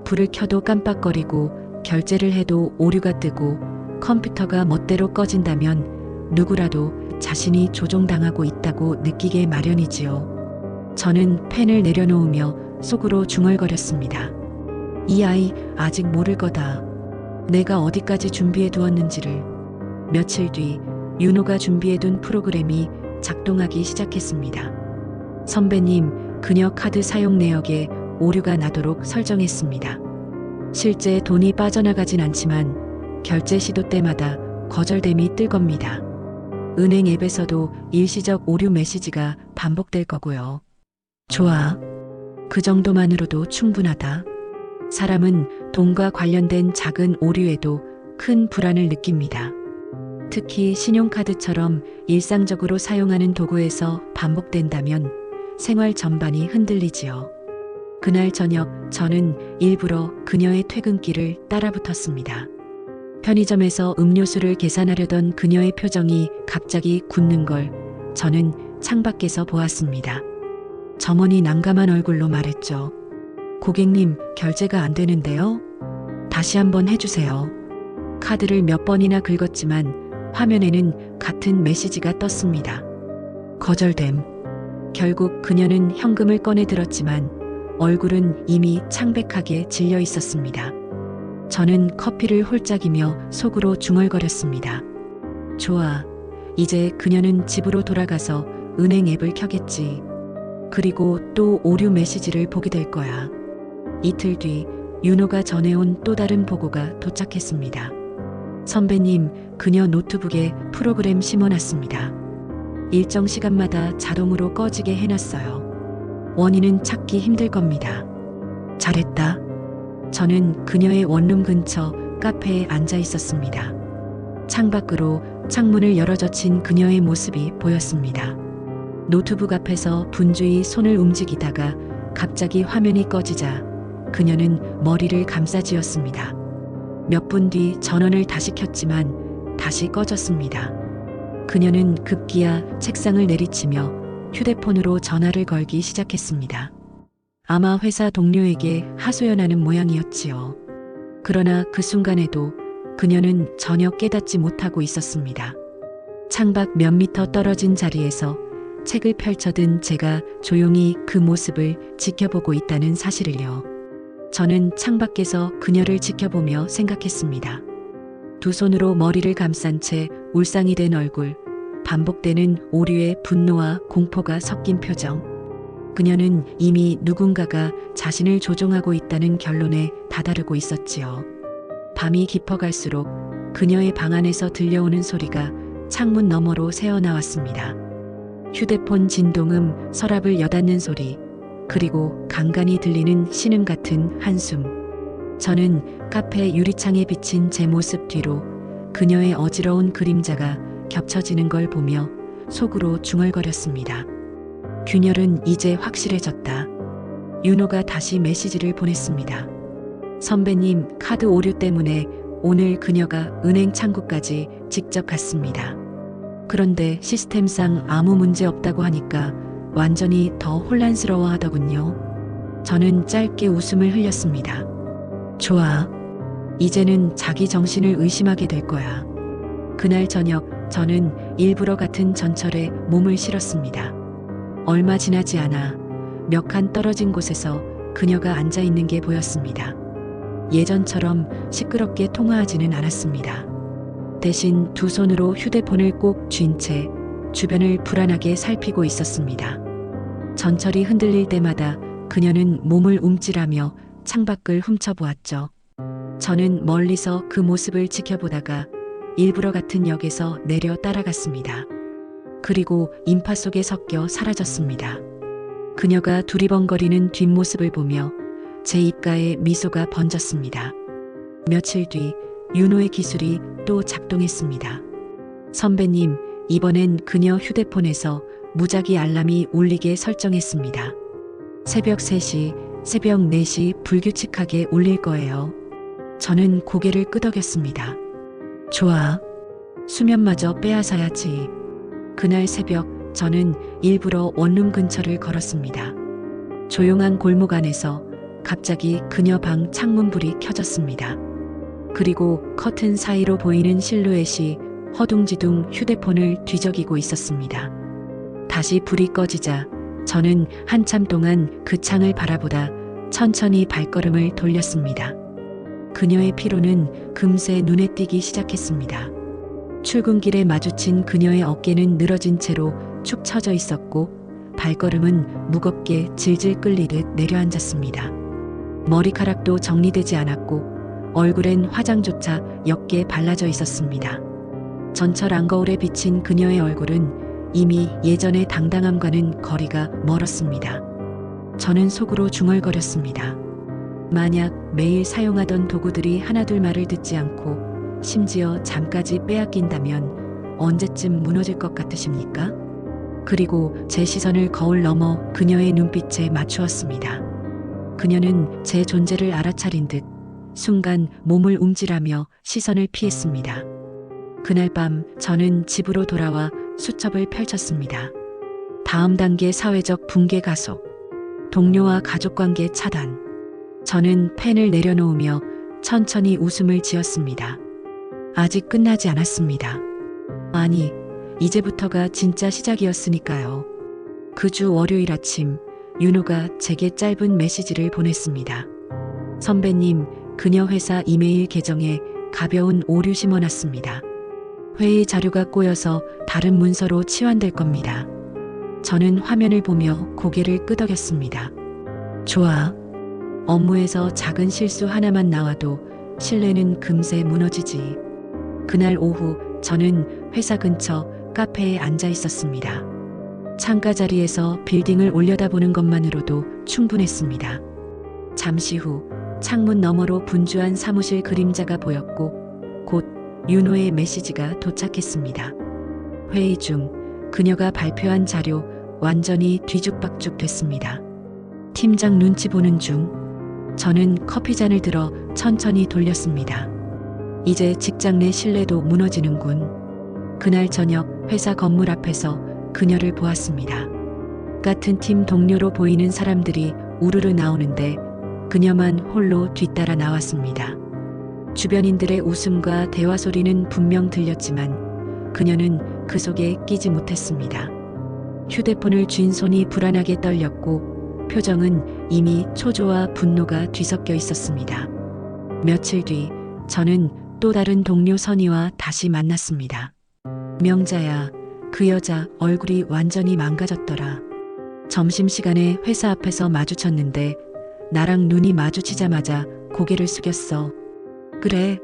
불을 켜도 깜빡거리고 결제를 해도 오류가 뜨고 컴퓨터가 멋대로 꺼진다면 누구라도 자신이 조종당하고 있다고 느끼게 마련이지요. 저는 펜을 내려놓으며 속으로 중얼거렸습니다. 이 아이 아직 모를 거다. 내가 어디까지 준비해 두었는지를. 며칠 뒤 윤호가 준비해둔 프로그램이 작동하기 시작했습니다. 선배님, 그녀 카드 사용 내역에 오류가 나도록 설정했습니다. 실제 돈이 빠져나가진 않지만 결제 시도 때마다 거절됨이 뜰 겁니다. 은행 앱에서도 일시적 오류 메시지가 반복될 거고요. 좋아. 그 정도만으로도 충분하다. 사람은 돈과 관련된 작은 오류에도 큰 불안을 느낍니다. 특히 신용카드처럼 일상적으로 사용하는 도구에서 반복된다면 생활 전반이 흔들리지요. 그날 저녁 저는 일부러 그녀의 퇴근길을 따라붙었습니다. 편의점에서 음료수를 계산하려던 그녀의 표정이 갑자기 굳는 걸 저는 창밖에서 보았습니다. 점원이 난감한 얼굴로 말했죠. 고객님, 결제가 안 되는데요? 다시 한번 해주세요. 카드를 몇 번이나 긁었지만 화면에는 같은 메시지가 떴습니다. 거절됨. 결국 그녀는 현금을 꺼내 들었지만 얼굴은 이미 창백하게 질려 있었습니다. 저는 커피를 홀짝이며 속으로 중얼거렸습니다. 좋아. 이제 그녀는 집으로 돌아가서 은행 앱을 켜겠지. 그리고 또 오류 메시지를 보게 될 거야. 이틀 뒤 윤호가 전해온 또 다른 보고가 도착했습니다. 선배님, 그녀 노트북에 프로그램 심어놨습니다. 일정 시간마다 자동으로 꺼지게 해놨어요. 원인은 찾기 힘들 겁니다. 잘했다. 저는 그녀의 원룸 근처 카페에 앉아 있었습니다. 창밖으로 창문을 열어젖힌 그녀의 모습이 보였습니다. 노트북 앞에서 분주히 손을 움직이다가 갑자기 화면이 꺼지자 그녀는 머리를 감싸쥐었습니다. 몇 분 뒤 전원을 다시 켰지만 다시 꺼졌습니다. 그녀는 급기야 책상을 내리치며 휴대폰으로 전화를 걸기 시작했습니다. 아마 회사 동료에게 하소연하는 모양이었지요. 그러나 그 순간에도 그녀는 전혀 깨닫지 못하고 있었습니다. 창밖 몇 미터 떨어진 자리에서 책을 펼쳐든 제가 조용히 그 모습을 지켜보고 있다는 사실을요. 저는 창밖에서 그녀를 지켜보며 생각했습니다. 두 손으로 머리를 감싼 채 울상이 된 얼굴, 반복되는 오류의 분노와 공포가 섞인 표정. 그녀는 이미 누군가가 자신을 조종하고 있다는 결론에 다다르고 있었지요. 밤이 깊어갈수록 그녀의 방 안에서 들려오는 소리가 창문 너머로 새어나왔습니다. 휴대폰 진동음, 서랍을 여닫는 소리, 그리고 간간히 들리는 신음 같은 한숨. 저는 카페 유리창에 비친 제 모습 뒤로 그녀의 어지러운 그림자가 겹쳐지는 걸 보며 속으로 중얼거렸습니다. 균열은 이제 확실해졌다. 윤호가 다시 메시지를 보냈습니다. 선배님, 카드 오류 때문에 오늘 그녀가 은행 창구까지 직접 갔습니다. 그런데 시스템상 아무 문제 없다고 하니까 완전히 더 혼란스러워 하더군요. 저는 짧게 웃음을 흘렸습니다. 좋아. 이제는 자기 정신을 의심하게 될 거야. 그날 저녁 저는 일부러 같은 전철에 몸을 실었습니다. 얼마 지나지 않아 몇 칸 떨어진 곳에서 그녀가 앉아 있는 게 보였습니다. 예전처럼 시끄럽게 통화하지는 않았습니다. 대신 두 손으로 휴대폰을 꼭 쥔 채 주변을 불안하게 살피고 있었습니다. 전철이 흔들릴 때마다 그녀는 몸을 움찔하며 창밖을 훔쳐보았죠. 저는 멀리서 그 모습을 지켜보다가 일부러 같은 역에서 내려 따라갔습니다. 그리고 인파 속에 섞여 사라졌습니다. 그녀가 두리번거리는 뒷모습을 보며 제 입가에 미소가 번졌습니다. 며칠 뒤 윤호의 기술이 또 작동했습니다. 선배님, 이번엔 그녀 휴대폰에서 무작위 알람이 울리게 설정했습니다. 새벽 3시, 새벽 4시 불규칙하게 울릴 거예요. 저는 고개를 끄덕였습니다. 좋아. 수면마저 빼앗아야지. 그날 새벽 저는 일부러 원룸 근처를 걸었습니다. 조용한 골목 안에서 갑자기 그녀 방 창문불이 켜졌습니다. 그리고 커튼 사이로 보이는 실루엣이 허둥지둥 휴대폰을 뒤적이고 있었습니다. 다시 불이 꺼지자 저는 한참 동안 그 창을 바라보다 천천히 발걸음을 돌렸습니다. 그녀의 피로는 금세 눈에 띄기 시작했습니다. 출근길에 마주친 그녀의 어깨는 늘어진 채로 축 처져 있었고 발걸음은 무겁게 질질 끌리듯 내려앉았습니다. 머리카락도 정리되지 않았고 얼굴엔 화장조차 옅게 발라져 있었습니다. 전철 안거울에 비친 그녀의 얼굴은 이미 예전의 당당함과는 거리가 멀었습니다. 저는 속으로 중얼거렸습니다. 만약 매일 사용하던 도구들이 하나둘 말을 듣지 않고 심지어 잠까지 빼앗긴다면 언제쯤 무너질 것 같으십니까? 그리고 제 시선을 거울 너머 그녀의 눈빛에 맞추었습니다. 그녀는 제 존재를 알아차린 듯 순간 몸을 움찔하며 시선을 피했습니다. 그날 밤 저는 집으로 돌아와 수첩을 펼쳤습니다. 다음 단계 사회적 붕괴 가속, 동료와 가족관계 차단. 저는 펜을 내려놓으며 천천히 웃음을 지었습니다. 아직 끝나지 않았습니다. 아니, 이제부터가 진짜 시작이었으니까요. 그 주 월요일 아침 윤호가 제게 짧은 메시지를 보냈습니다. 선배님, 그녀 회사 이메일 계정에 가벼운 오류 심어놨습니다. 회의 자료가 꼬여서 다른 문서로 치환될 겁니다. 저는 화면을 보며 고개를 끄덕였습니다. 좋아. 업무에서 작은 실수 하나만 나와도 신뢰는 금세 무너지지. 그날 오후 저는 회사 근처 카페에 앉아 있었습니다. 창가 자리에서 빌딩을 올려다보는 것만으로도 충분했습니다. 잠시 후 창문 너머로 분주한 사무실 그림자가 보였고 곧 윤호의 메시지가 도착했습니다. 회의 중 그녀가 발표한 자료 완전히 뒤죽박죽 됐습니다. 팀장 눈치 보는 중 저는 커피잔을 들어 천천히 돌렸습니다. 이제 직장 내 신뢰도 무너지는군. 그날 저녁 회사 건물 앞에서 그녀를 보았습니다. 같은 팀 동료로 보이는 사람들이 우르르 나오는데 그녀만 홀로 뒤따라 나왔습니다. 주변인들의 웃음과 대화 소리는 분명 들렸지만 그녀는 그 속에 끼지 못했습니다. 휴대폰을 쥔 손이 불안하게 떨렸고 표정은 이미 초조와 분노가 뒤섞여 있었습니다. 며칠 뒤 저는 또 다른 동료 선희와 다시 만났습니다. 명자야, 그 여자 얼굴이 완전히 망가졌더라. 점심시간에 회사 앞에서 마주쳤는데 나랑 눈이 마주치자마자 고개를 숙였어. 그래,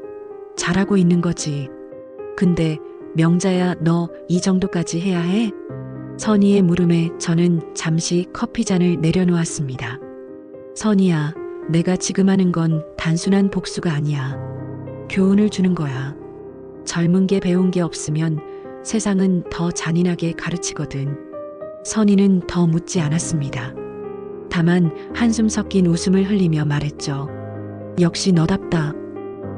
잘하고 있는 거지. 근데 명자야, 너 이 정도까지 해야 해? 선희의 물음에 저는 잠시 커피잔을 내려놓았습니다. 선희야, 내가 지금 하는 건 단순한 복수가 아니야. 교훈을 주는 거야. 젊은 게 배운 게 없으면 세상은 더 잔인하게 가르치거든. 선희는 더 묻지 않았습니다. 다만 한숨 섞인 웃음을 흘리며 말했죠. 역시 너답다.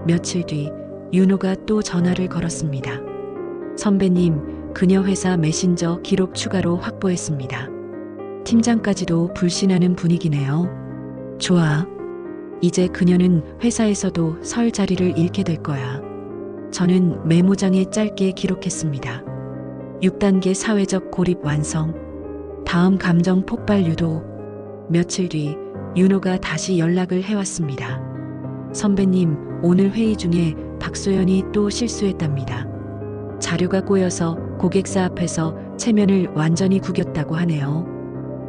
며칠 뒤 윤호가 또 전화를 걸었습니다. 선배님, 그녀 회사 메신저 기록 추가로 확보했습니다. 팀장까지도 불신하는 분위기네요. 좋아. 이제 그녀는 회사에서도 설 자리를 잃게 될 거야. 저는 메모장에 짧게 기록했습니다. 6단계 사회적 고립 완성. 다음 감정 폭발 유도. 며칠 뒤 윤호가 다시 연락을 해왔습니다. 선배님, 오늘 회의 중에 박소연이 또 실수했답니다. 자료가 꼬여서 고객사 앞에서 체면을 완전히 구겼다고 하네요.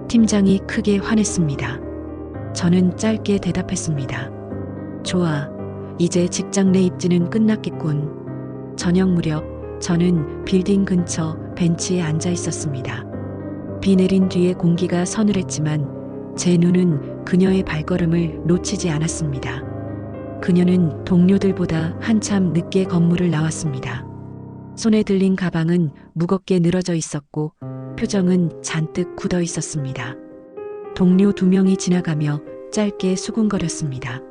팀장이 크게 화냈습니다. 저는 짧게 대답했습니다. 좋아. 이제 직장 내 입지는 끝났겠군. 저녁 무렵 저는 빌딩 근처 벤치에 앉아 있었습니다. 비 내린 뒤에 공기가 서늘했지만 제 눈은 그녀의 발걸음을 놓치지 않았습니다. 그녀는 동료들보다 한참 늦게 건물을 나왔습니다. 손에 들린 가방은 무겁게 늘어져 있었고 표정은 잔뜩 굳어 있었습니다. 동료 2명이 지나가며 짧게 수군거렸습니다.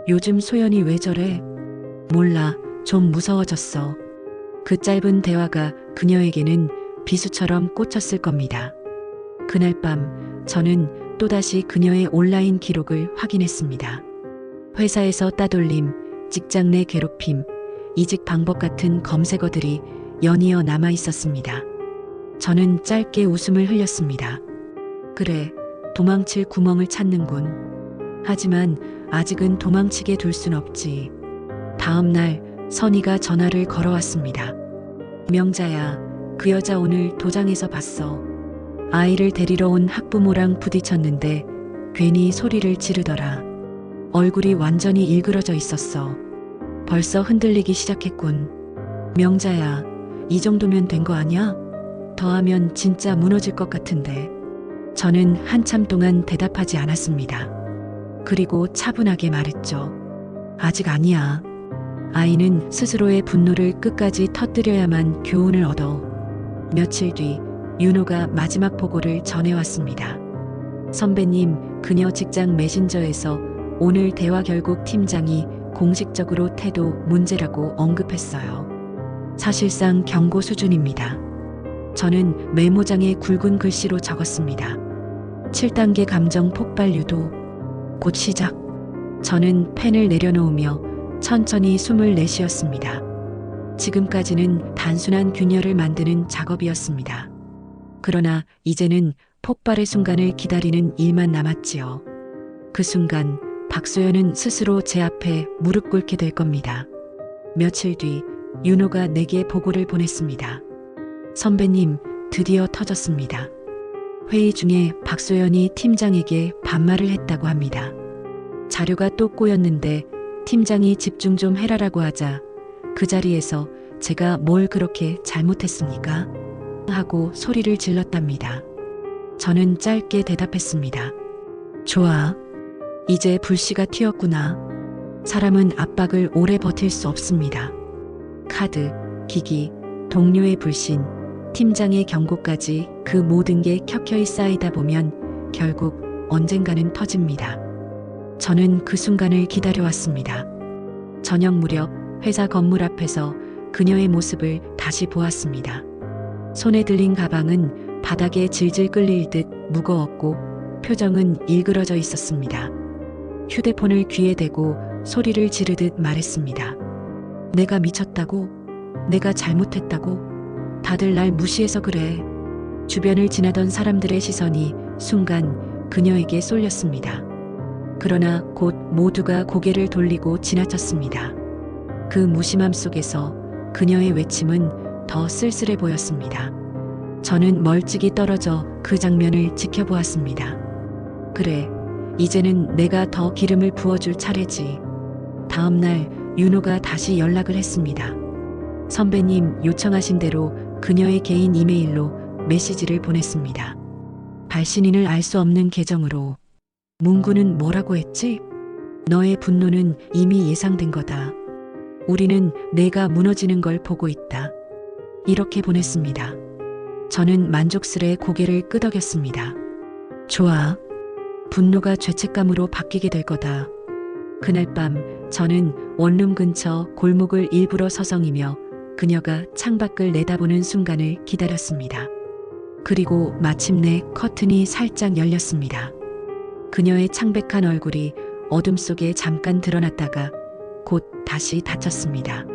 요즘 소연이 왜 저래? 몰라, 좀 무서워졌어. 그 짧은 대화가 그녀에게는 비수처럼 꽂혔을 겁니다. 그날 밤 저는 또다시 그녀의 온라인 기록을 확인했습니다. 회사에서 따돌림, 직장 내 괴롭힘, 이직 방법 같은 검색어들이 연이어 남아 있었습니다. 저는 짧게 웃음을 흘렸습니다. 그래, 도망칠 구멍을 찾는군. 하지만 아직은 도망치게 둘 순 없지. 다음 날 선희가 전화를 걸어왔습니다. 명자야, 그 여자 오늘 도장에서 봤어. 아이를 데리러 온 학부모랑 부딪혔는데 괜히 소리를 지르더라. 얼굴이 완전히 일그러져 있었어. 벌써 흔들리기 시작했군. 명자야, 이 정도면 된 거 아니야? 더하면 진짜 무너질 것 같은데. 저는 한참 동안 대답하지 않았습니다. 그리고 차분하게 말했죠. 아직 아니야. 아이는 스스로의 분노를 끝까지 터뜨려야만 교훈을 얻어. 며칠 뒤 윤호가 마지막 보고를 전해왔습니다. 선배님, 그녀 직장 메신저에서 오늘 대화 결국 팀장이 공식적으로 태도 문제라고 언급했어요. 사실상 경고 수준입니다. 저는 메모장에 굵은 글씨로 적었습니다. 7단계 감정 폭발 유도. 곧 시작. 저는 펜을 내려놓으며 천천히 숨을 내쉬었습니다. 지금까지는 단순한 균열을 만드는 작업이었습니다. 그러나 이제는 폭발의 순간을 기다리는 일만 남았지요. 그 순간 박소연은 스스로 제 앞에 무릎 꿇게 될 겁니다. 며칠 뒤 윤호가 내게 보고를 보냈습니다. 선배님, 드디어 터졌습니다. 회의 중에 박소연이 팀장에게 반말을 했다고 합니다. 자료가 또 꼬였는데 팀장이 집중 좀 해라라고 하자 그 자리에서 제가 뭘 그렇게 잘못했습니까? 하고 소리를 질렀답니다. 저는 짧게 대답했습니다. 좋아. 이제 불씨가 튀었구나. 사람은 압박을 오래 버틸 수 없습니다. 카드, 기기, 동료의 불신, 팀장의 경고까지 그 모든 게 켜켜이 쌓이다 보면 결국 언젠가는 터집니다. 저는 그 순간을 기다려왔습니다. 저녁 무렵 회사 건물 앞에서 그녀의 모습을 다시 보았습니다. 손에 들린 가방은 바닥에 질질 끌릴 듯 무거웠고 표정은 일그러져 있었습니다. 휴대폰을 귀에 대고 소리를 지르듯 말했습니다. 내가 미쳤다고? 내가 잘못했다고? 다들 날 무시해서 그래. 주변을 지나던 사람들의 시선이 순간 그녀에게 쏠렸습니다. 그러나 곧 모두가 고개를 돌리고 지나쳤습니다. 그 무심함 속에서 그녀의 외침은 더 쓸쓸해 보였습니다. 저는 멀찍이 떨어져 그 장면을 지켜보았습니다. 그래, 이제는 내가 더 기름을 부어줄 차례지. 다음 날 윤호가 다시 연락을 했습니다. 선배님 요청하신 대로 그녀의 개인 이메일로 메시지를 보냈습니다. 발신인을 알 수 없는 계정으로. 문구는 뭐라고 했지? 너의 분노는 이미 예상된 거다. 우리는 내가 무너지는 걸 보고 있다. 이렇게 보냈습니다. 저는 만족스레 고개를 끄덕였습니다. 좋아. 분노가 죄책감으로 바뀌게 될 거다. 그날 밤 저는 원룸 근처 골목을 일부러 서성이며 그녀가 창밖을 내다보는 순간을 기다렸습니다. 그리고 마침내 커튼이 살짝 열렸습니다. 그녀의 창백한 얼굴이 어둠 속에 잠깐 드러났다가 곧 다시 닫혔습니다.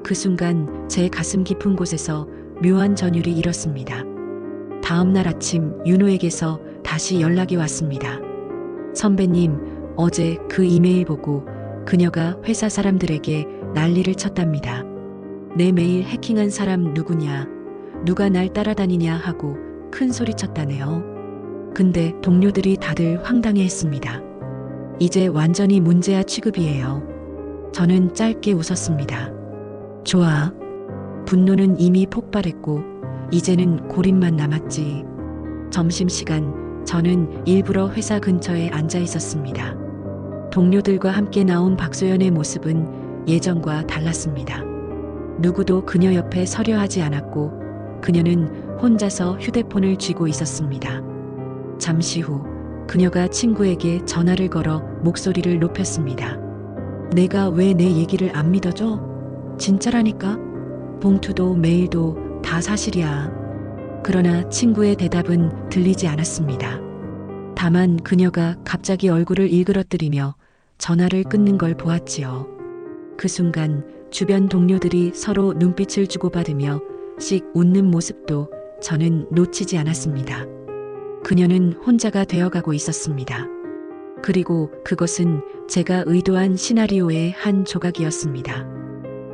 그 순간 제 가슴 깊은 곳에서 묘한 전율이 일었습니다. 다음 날 아침 윤호에게서 다시 연락이 왔습니다. 선배님, 어제 그 이메일 보고 그녀가 회사 사람들에게 난리를 쳤답니다. 내 메일 해킹한 사람 누구냐, 누가 날 따라다니냐 하고 큰 소리 쳤다네요. 근데 동료들이 다들 황당해 했습니다. 이제 완전히 문제아 취급이에요. 저는 짧게 웃었습니다. 좋아. 분노는 이미 폭발했고 이제는 고립만 남았지. 점심시간 저는 일부러 회사 근처에 앉아 있었습니다. 동료들과 함께 나온 박소연의 모습은 예전과 달랐습니다. 누구도 그녀 옆에 서려 하지 않았고 그녀는 혼자서 휴대폰을 쥐고 있었습니다. 잠시 후 그녀가 친구에게 전화를 걸어 목소리를 높였습니다. 내가 왜 내 얘기를 안 믿어줘? 진짜라니까? 봉투도 메일도 다 사실이야. 그러나 친구의 대답은 들리지 않았습니다. 다만 그녀가 갑자기 얼굴을 일그러뜨리며 전화를 끊는 걸 보았지요. 그 순간 주변 동료들이 서로 눈빛을 주고받으며 씩 웃는 모습도 저는 놓치지 않았습니다. 그녀는 혼자가 되어가고 있었습니다. 그리고 그것은 제가 의도한 시나리오의 한 조각이었습니다.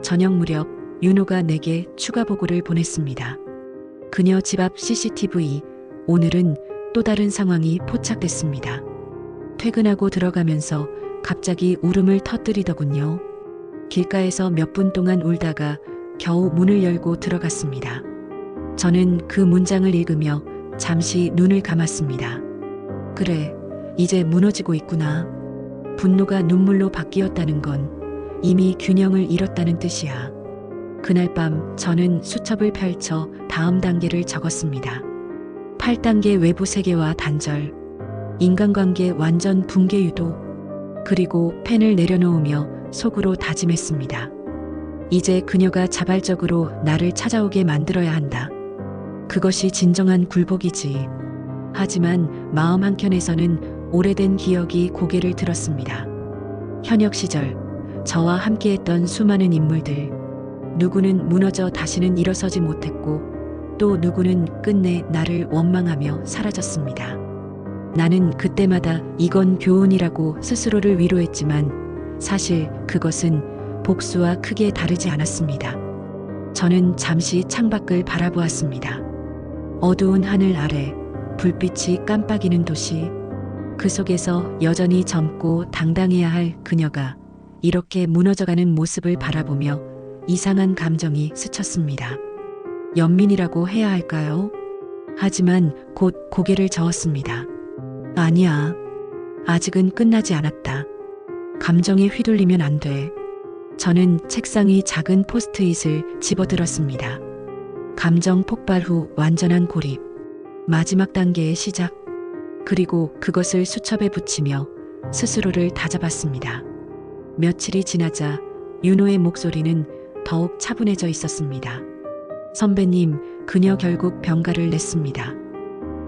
저녁 무렵 윤호가 내게 추가 보고를 보냈습니다. 그녀 집 앞 CCTV, 오늘은 또 다른 상황이 포착됐습니다. 퇴근하고 들어가면서 갑자기 울음을 터뜨리더군요. 길가에서 몇 분 동안 울다가 겨우 문을 열고 들어갔습니다. 저는 그 문장을 읽으며 잠시 눈을 감았습니다. 그래, 이제 무너지고 있구나. 분노가 눈물로 바뀌었다는 건 이미 균형을 잃었다는 뜻이야. 그날 밤 저는 수첩을 펼쳐 다음 단계를 적었습니다. 8단계 외부 세계와 단절, 인간관계 완전 붕괴 유도, 그리고 펜을 내려놓으며 속으로 다짐했습니다. 이제 그녀가 자발적으로 나를 찾아오게 만들어야 한다. 그것이 진정한 굴복이지. 하지만 마음 한켠에서는 오래된 기억이 고개를 들었습니다. 현역 시절 저와 함께했던 수많은 인물들. 누구는 무너져 다시는 일어서지 못했고 또 누구는 끝내 나를 원망하며 사라졌습니다. 나는 그때마다 이건 교훈이라고 스스로를 위로했지만 사실 그것은 복수와 크게 다르지 않았습니다. 저는 잠시 창밖을 바라보았습니다. 어두운 하늘 아래 불빛이 깜빡이는 도시. 그 속에서 여전히 젊고 당당해야 할 그녀가 이렇게 무너져가는 모습을 바라보며 이상한 감정이 스쳤습니다. 연민이라고 해야 할까요? 하지만 곧 고개를 저었습니다. 아니야. 아직은 끝나지 않았다. 감정에 휘둘리면 안 돼. 저는 책상 위 작은 포스트잇을 집어들었습니다. 감정 폭발 후 완전한 고립. 마지막 단계의 시작. 그리고 그것을 수첩에 붙이며 스스로를 다잡았습니다. 며칠이 지나자 윤호의 목소리는 더욱 차분해져 있었습니다. 선배님, 그녀 결국 병가를 냈습니다.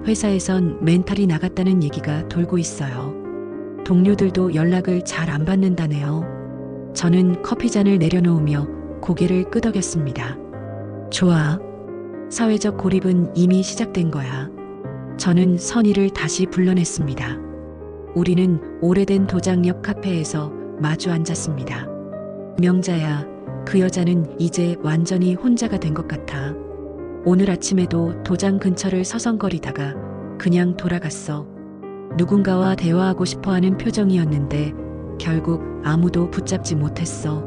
회사에선 멘탈이 나갔다는 얘기가 돌고 있어요. 동료들도 연락을 잘 안 받는다네요. 저는 커피잔을 내려놓으며 고개를 끄덕였습니다. 좋아. 사회적 고립은 이미 시작된 거야. 저는 선의를 다시 불러냈습니다. 우리는 오래된 도장 옆 카페에서 마주 앉았습니다. 명자야, 그 여자는 이제 완전히 혼자가 된 것 같아. 오늘 아침에도 도장 근처를 서성거리다가 그냥 돌아갔어. 누군가와 대화하고 싶어하는 표정이었는데 결국 아무도 붙잡지 못했어.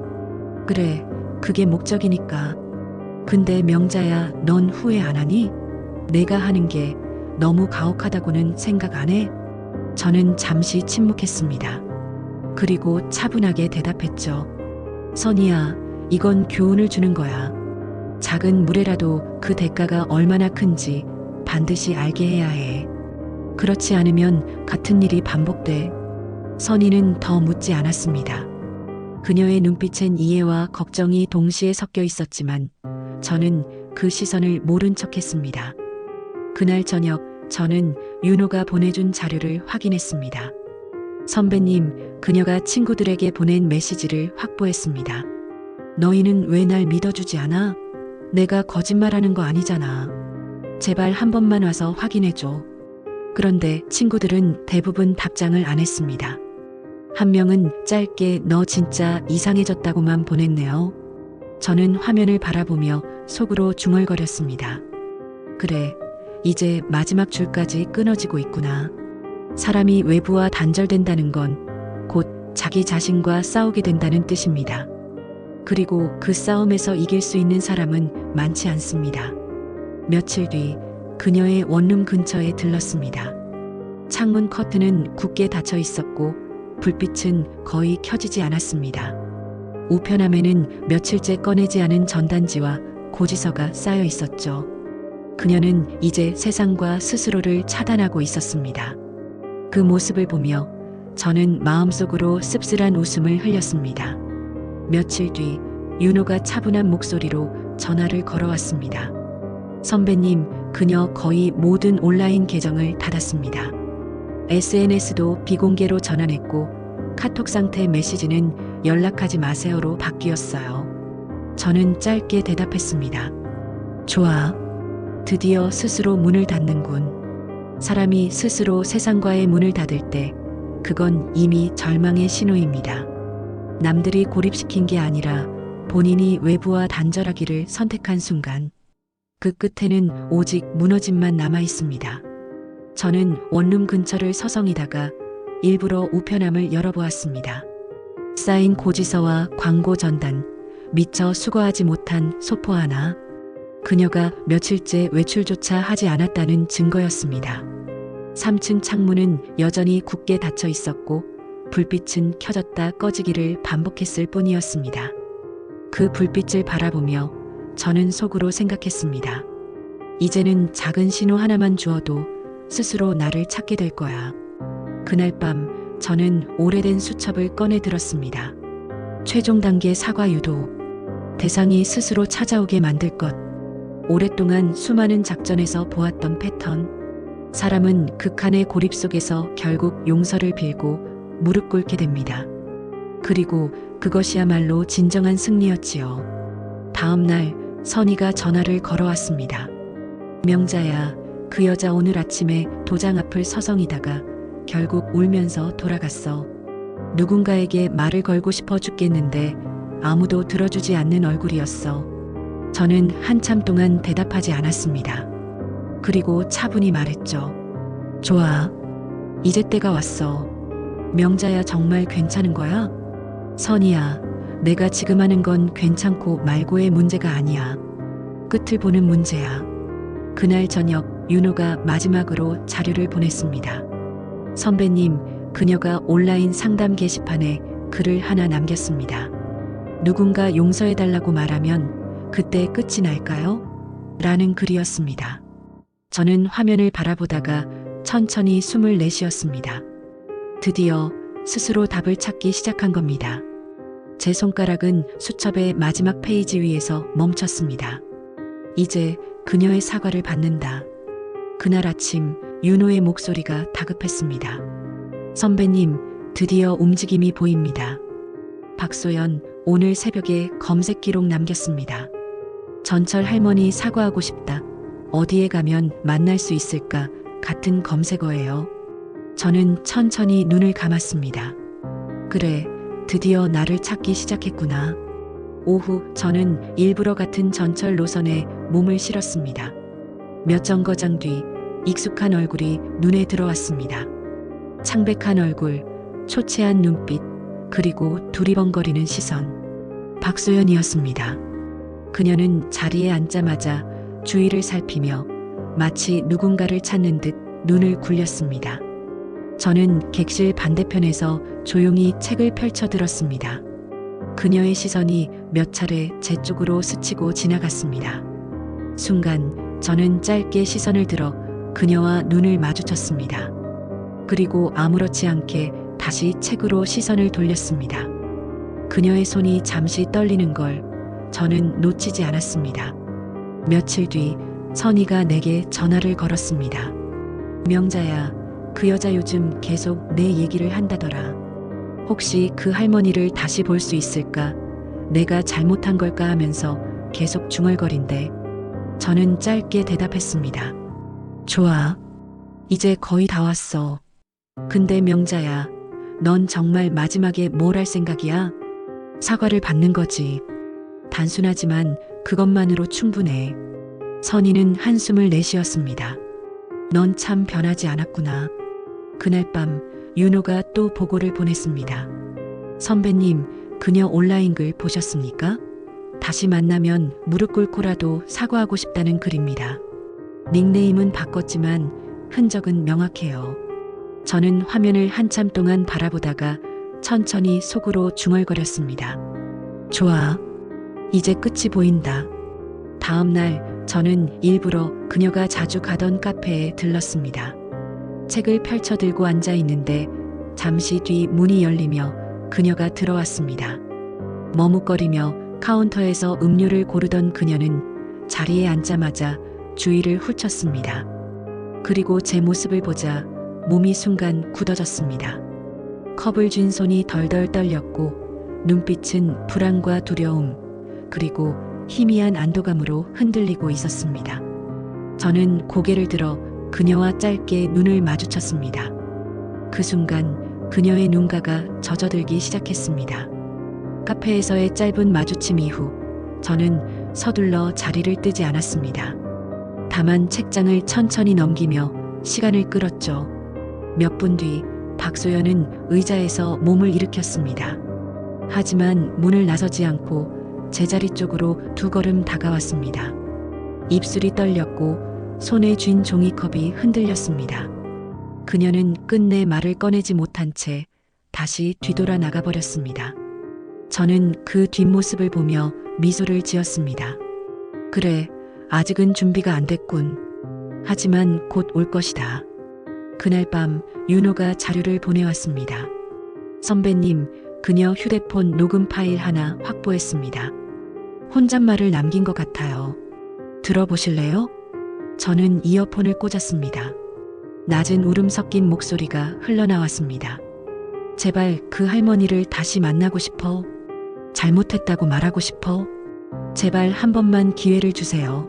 그래, 그게 목적이니까. 근데 명자야, 넌 후회 안 하니? 내가 하는 게 너무 가혹하다고는 생각 안 해? 저는 잠시 침묵했습니다. 그리고 차분하게 대답했죠. 선이야, 이건 교훈을 주는 거야. 작은 무례라도 그 대가가 얼마나 큰지 반드시 알게 해야 해. 그렇지 않으면 같은 일이 반복돼. 선이는 더 묻지 않았습니다. 그녀의 눈빛엔 이해와 걱정이 동시에 섞여 있었지만 저는 그 시선을 모른 척했습니다. 그날 저녁 저는 윤호가 보내준 자료를 확인했습니다. 선배님, 그녀가 친구들에게 보낸 메시지를 확보했습니다. 너희는 왜 날 믿어주지 않아? 내가 거짓말하는 거 아니잖아. 제발 한 번만 와서 확인해줘. 그런데 친구들은 대부분 답장을 안 했습니다. 한 명은 짧게 너 진짜 이상해졌다고만 보냈네요. 저는 화면을 바라보며 속으로 중얼거렸습니다. 그래, 이제 마지막 줄까지 끊어지고 있구나. 사람이 외부와 단절된다는 건 곧 자기 자신과 싸우게 된다는 뜻입니다. 그리고 그 싸움에서 이길 수 있는 사람은 많지 않습니다. 며칠 뒤 그녀의 원룸 근처에 들렀습니다. 창문 커튼은 굳게 닫혀 있었고 불빛은 거의 켜지지 않았습니다. 우편함에는 며칠째 꺼내지 않은 전단지와 고지서가 쌓여 있었죠. 그녀는 이제 세상과 스스로를 차단하고 있었습니다. 그 모습을 보며 저는 마음속으로 씁쓸한 웃음을 흘렸습니다. 며칠 뒤 윤호가 차분한 목소리로 전화를 걸어왔습니다. 선배님, 그녀 거의 모든 온라인 계정을 닫았습니다. SNS도 비공개로 전환했고 카톡 상태 메시지는 연락하지 마세요로 바뀌었어요. 저는 짧게 대답했습니다. 좋아. 드디어 스스로 문을 닫는군. 사람이 스스로 세상과의 문을 닫을 때 그건 이미 절망의 신호입니다. 남들이 고립시킨 게 아니라 본인이 외부와 단절하기를 선택한 순간 그 끝에는 오직 무너짐만 남아 있습니다. 저는 원룸 근처를 서성이다가 일부러 우편함을 열어보았습니다. 쌓인 고지서와 광고 전단, 미처 수거하지 못한 소포 하나. 그녀가 며칠째 외출조차 하지 않았다는 증거였습니다. 3층 창문은 여전히 굳게 닫혀 있었고 불빛은 켜졌다 꺼지기를 반복했을 뿐이었습니다. 그 불빛을 바라보며 저는 속으로 생각했습니다. 이제는 작은 신호 하나만 주어도 스스로 나를 찾게 될 거야. 그날 밤 저는 오래된 수첩을 꺼내 들었습니다. 최종 단계 사과 유도. 대상이 스스로 찾아오게 만들 것. 오랫동안 수많은 작전에서 보았던 패턴. 사람은 극한의 고립 속에서 결국 용서를 빌고 무릎 꿇게 됩니다. 그리고 그것이야말로 진정한 승리였지요. 다음 날 선희가 전화를 걸어왔습니다. 명자야, 그 여자 오늘 아침에 도장 앞을 서성이다가 결국 울면서 돌아갔어. 누군가에게 말을 걸고 싶어 죽겠는데 아무도 들어주지 않는 얼굴이었어. 저는 한참 동안 대답하지 않았습니다. 그리고 차분히 말했죠. 좋아. 이제 때가 왔어. 명자야, 정말 괜찮은 거야? 선이야, 내가 지금 하는 건 괜찮고 말고의 문제가 아니야. 끝을 보는 문제야. 그날 저녁 윤호가 마지막으로 자료를 보냈습니다. 선배님, 그녀가 온라인 상담 게시판에 글을 하나 남겼습니다. 누군가 용서해달라고 말하면 그때 끝이 날까요? 라는 글이었습니다. 저는 화면을 바라보다가 천천히 숨을 내쉬었습니다. 드디어 스스로 답을 찾기 시작한 겁니다. 제 손가락은 수첩의 마지막 페이지 위에서 멈췄습니다. 이제 그녀의 사과를 받는다. 그날 아침 윤호의 목소리가 다급했습니다. 선배님, 드디어 움직임이 보입니다. 박소연, 오늘 새벽에 검색 기록 남겼습니다. 전철 할머니 사과하고 싶다. 어디에 가면 만날 수 있을까? 같은 검색어예요. 저는 천천히 눈을 감았습니다. 그래, 드디어 나를 찾기 시작했구나. 오후 저는 일부러 같은 전철 노선에 몸을 실었습니다. 몇 정거장 뒤 익숙한 얼굴이 눈에 들어왔습니다. 창백한 얼굴, 초췌한 눈빛, 그리고 두리번거리는 시선. 박소연이었습니다. 그녀는 자리에 앉자마자 주위를 살피며 마치 누군가를 찾는 듯 눈을 굴렸습니다. 저는 객실 반대편에서 조용히 책을 펼쳐 들었습니다. 그녀의 시선이 몇 차례 제 쪽으로 스치고 지나갔습니다. 순간 저는 짧게 시선을 들어 그녀와 눈을 마주쳤습니다. 그리고 아무렇지 않게 다시 책으로 시선을 돌렸습니다. 그녀의 손이 잠시 떨리는 걸 저는 놓치지 않았습니다. 며칠 뒤 선희가 내게 전화를 걸었습니다. 명자야, 그 여자 요즘 계속 내 얘기를 한다더라. 혹시 그 할머니를 다시 볼 수 있을까? 내가 잘못한 걸까 하면서 계속 중얼거린대. 저는 짧게 대답했습니다. 좋아. 이제 거의 다 왔어. 근데 명자야, 넌 정말 마지막에 뭘 할 생각이야? 사과를 받는 거지. 단순하지만 그것만으로 충분해. 선희는 한숨을 내쉬었습니다. 넌 참 변하지 않았구나. 그날 밤 윤호가 또 보고를 보냈습니다. 선배님, 그녀 온라인 글 보셨습니까? 다시 만나면 무릎 꿇고라도 사과하고 싶다는 글입니다. 닉네임은 바꿨지만 흔적은 명확해요. 저는 화면을 한참 동안 바라보다가 천천히 속으로 중얼거렸습니다. 좋아. 이제 끝이 보인다. 다음 날 저는 일부러 그녀가 자주 가던 카페에 들렀습니다. 책을 펼쳐 들고 앉아 있는데 잠시 뒤 문이 열리며 그녀가 들어왔습니다. 머뭇거리며 카운터에서 음료를 고르던 그녀는 자리에 앉자마자 주위를 훑었습니다. 그리고 제 모습을 보자 몸이 순간 굳어졌습니다. 컵을 쥔 손이 덜덜 떨렸고 눈빛은 불안과 두려움 그리고 희미한 안도감으로 흔들리고 있었습니다. 저는 고개를 들어 그녀와 짧게 눈을 마주쳤습니다. 그 순간 그녀의 눈가가 젖어들기 시작했습니다. 카페에서의 짧은 마주침 이후 저는 서둘러 자리를 뜨지 않았습니다. 다만 책장을 천천히 넘기며 시간을 끌었죠. 몇 분 뒤 박소연은 의자에서 몸을 일으켰습니다. 하지만 문을 나서지 않고 제자리 쪽으로 두 걸음 다가왔습니다. 입술이 떨렸고 손에 쥔 종이컵이 흔들렸습니다. 그녀는 끝내 말을 꺼내지 못한 채 다시 뒤돌아 나가버렸습니다. 저는 그 뒷모습을 보며 미소를 지었습니다. 그래, 아직은 준비가 안 됐군. 하지만 곧 올 것이다. 그날 밤 윤호가 자료를 보내왔습니다. 선배님, 그녀 휴대폰 녹음 파일 하나 확보했습니다. 혼잣말을 남긴 것 같아요. 들어보실래요? 저는 이어폰을 꽂았습니다. 낮은 울음 섞인 목소리가 흘러나왔습니다. 제발 그 할머니를 다시 만나고 싶어. 잘못했다고 말하고 싶어. 제발 한 번만 기회를 주세요.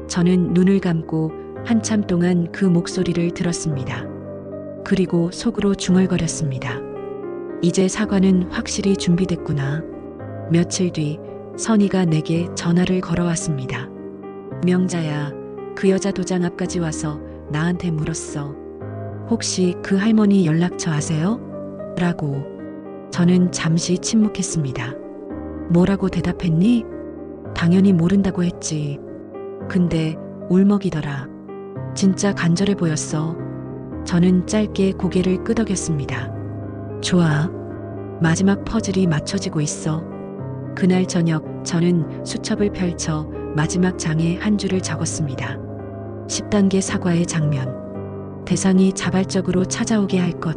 저는 눈을 감고 한참 동안 그 목소리를 들었습니다. 그리고 속으로 중얼거렸습니다. 이제 사과는 확실히 준비됐구나. 며칠 뒤 선희가 내게 전화를 걸어왔습니다. 명자야, 그 여자 도장 앞까지 와서 나한테 물었어. 혹시 그 할머니 연락처 아세요? 라고. 저는 잠시 침묵했습니다. 뭐라고 대답했니? 당연히 모른다고 했지. 근데 울먹이더라. 진짜 간절해 보였어. 저는 짧게 고개를 끄덕였습니다. 좋아. 마지막 퍼즐이 맞춰지고 있어. 그날 저녁 저는 수첩을 펼쳐 마지막 장에 한 줄을 적었습니다. 10단계 사과의 장면. 대상이 자발적으로 찾아오게 할 것.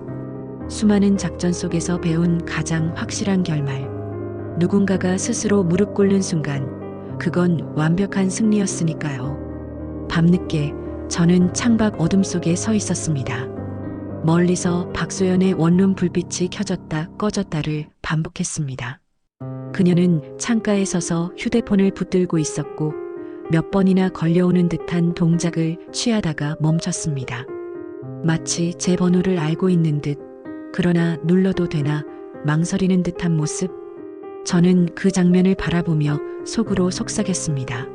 수많은 작전 속에서 배운 가장 확실한 결말. 누군가가 스스로 무릎 꿇는 순간 그건 완벽한 승리였으니까요. 밤늦게 저는 창밖 어둠 속에 서 있었습니다. 멀리서 박소연의 원룸 불빛이 켜졌다 꺼졌다를 반복했습니다. 그녀는 창가에 서서 휴대폰을 붙들고 있었고 몇 번이나 걸려오는 듯한 동작을 취하다가 멈췄습니다. 마치 제 번호를 알고 있는 듯, 그러나 눌러도 되나 망설이는 듯한 모습. 저는 그 장면을 바라보며 속으로 속삭였습니다.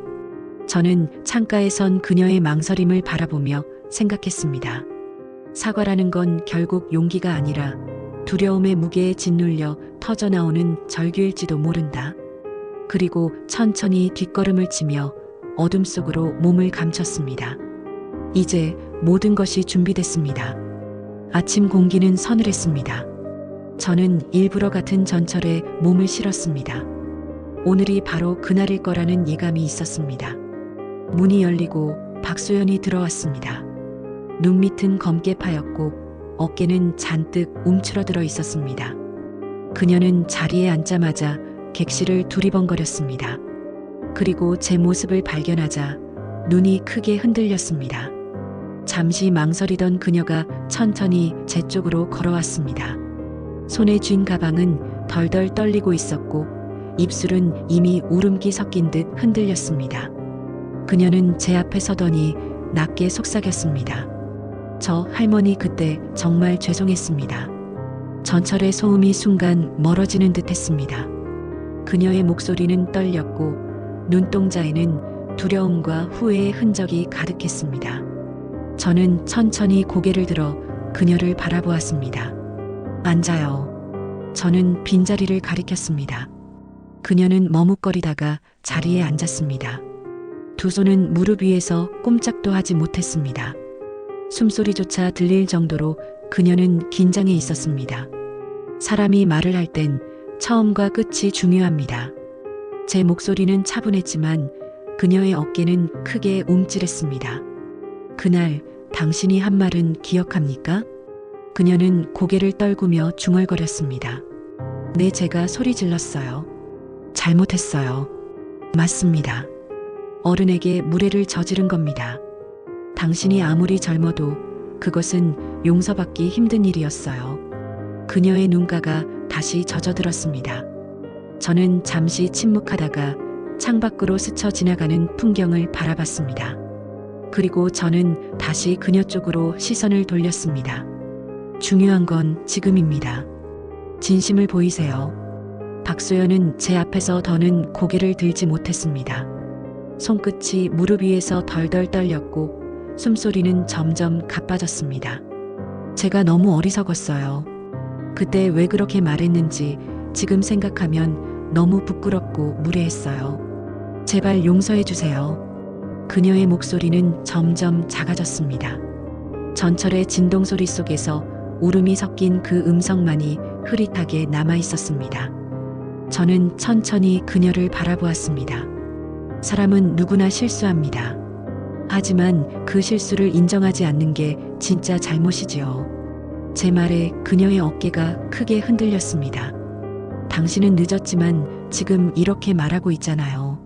저는 창가에 선 그녀의 망설임을 바라보며 생각했습니다. 사과라는 건 결국 용기가 아니라 두려움의 무게에 짓눌려 터져나오는 절규일지도 모른다. 그리고 천천히 뒷걸음을 치며 어둠 속으로 몸을 감췄습니다. 이제 모든 것이 준비됐습니다. 아침 공기는 서늘했습니다. 저는 일부러 같은 전철에 몸을 실었습니다. 오늘이 바로 그날일 거라는 예감이 있었습니다. 문이 열리고 박소연이 들어왔습니다. 눈 밑은 검게 파였고 어깨는 잔뜩 움츠러들어 있었습니다. 그녀는 자리에 앉자마자 객실을 두리번거렸습니다. 그리고 제 모습을 발견하자 눈이 크게 흔들렸습니다. 잠시 망설이던 그녀가 천천히 제 쪽으로 걸어왔습니다. 손에 쥔 가방은 덜덜 떨리고 있었고 입술은 이미 울음기 섞인 듯 흔들렸습니다. 그녀는 제 앞에 서더니 낮게 속삭였습니다. 저 할머니 그때 정말 죄송했습니다. 전철의 소음이 순간 멀어지는 듯 했습니다. 그녀의 목소리는 떨렸고 눈동자에는 두려움과 후회의 흔적이 가득했습니다. 저는 천천히 고개를 들어 그녀를 바라보았습니다. 앉아요. 저는 빈자리를 가리켰습니다. 그녀는 머뭇거리다가 자리에 앉았습니다. 두 손은 무릎 위에서 꼼짝도 하지 못했습니다. 숨소리조차 들릴 정도로 그녀는 긴장해 있었습니다. 사람이 말을 할 땐 처음과 끝이 중요합니다. 제 목소리는 차분했지만 그녀의 어깨는 크게 움찔했습니다. 그날 당신이 한 말은 기억합니까? 그녀는 고개를 떨구며 중얼거렸습니다. 네, 제가 소리 질렀어요. 잘못했어요. 맞습니다. 어른에게 무례를 저지른 겁니다. 당신이 아무리 젊어도 그것은 용서받기 힘든 일이었어요. 그녀의 눈가가 다시 젖어들었습니다. 저는 잠시 침묵하다가 창밖으로 스쳐 지나가는 풍경을 바라봤습니다. 그리고 저는 다시 그녀 쪽으로 시선을 돌렸습니다. 중요한 건 지금입니다. 진심을 보이세요. 박소연은 제 앞에서 더는 고개를 들지 못했습니다. 손끝이 무릎 위에서 덜덜 떨렸고 숨소리는 점점 가빠졌습니다. 제가 너무 어리석었어요. 그때 왜 그렇게 말했는지 지금 생각하면 너무 부끄럽고 무례했어요. 제발 용서해 주세요. 그녀의 목소리는 점점 작아졌습니다. 전철의 진동 소리 속에서 울음이 섞인 그 음성만이 흐릿하게 남아 있었습니다. 저는 천천히 그녀를 바라보았습니다. 사람은 누구나 실수합니다. 하지만 그 실수를 인정하지 않는 게 진짜 잘못이지요. 제 말에 그녀의 어깨가 크게 흔들렸습니다. 당신은 늦었지만 지금 이렇게 말하고 있잖아요.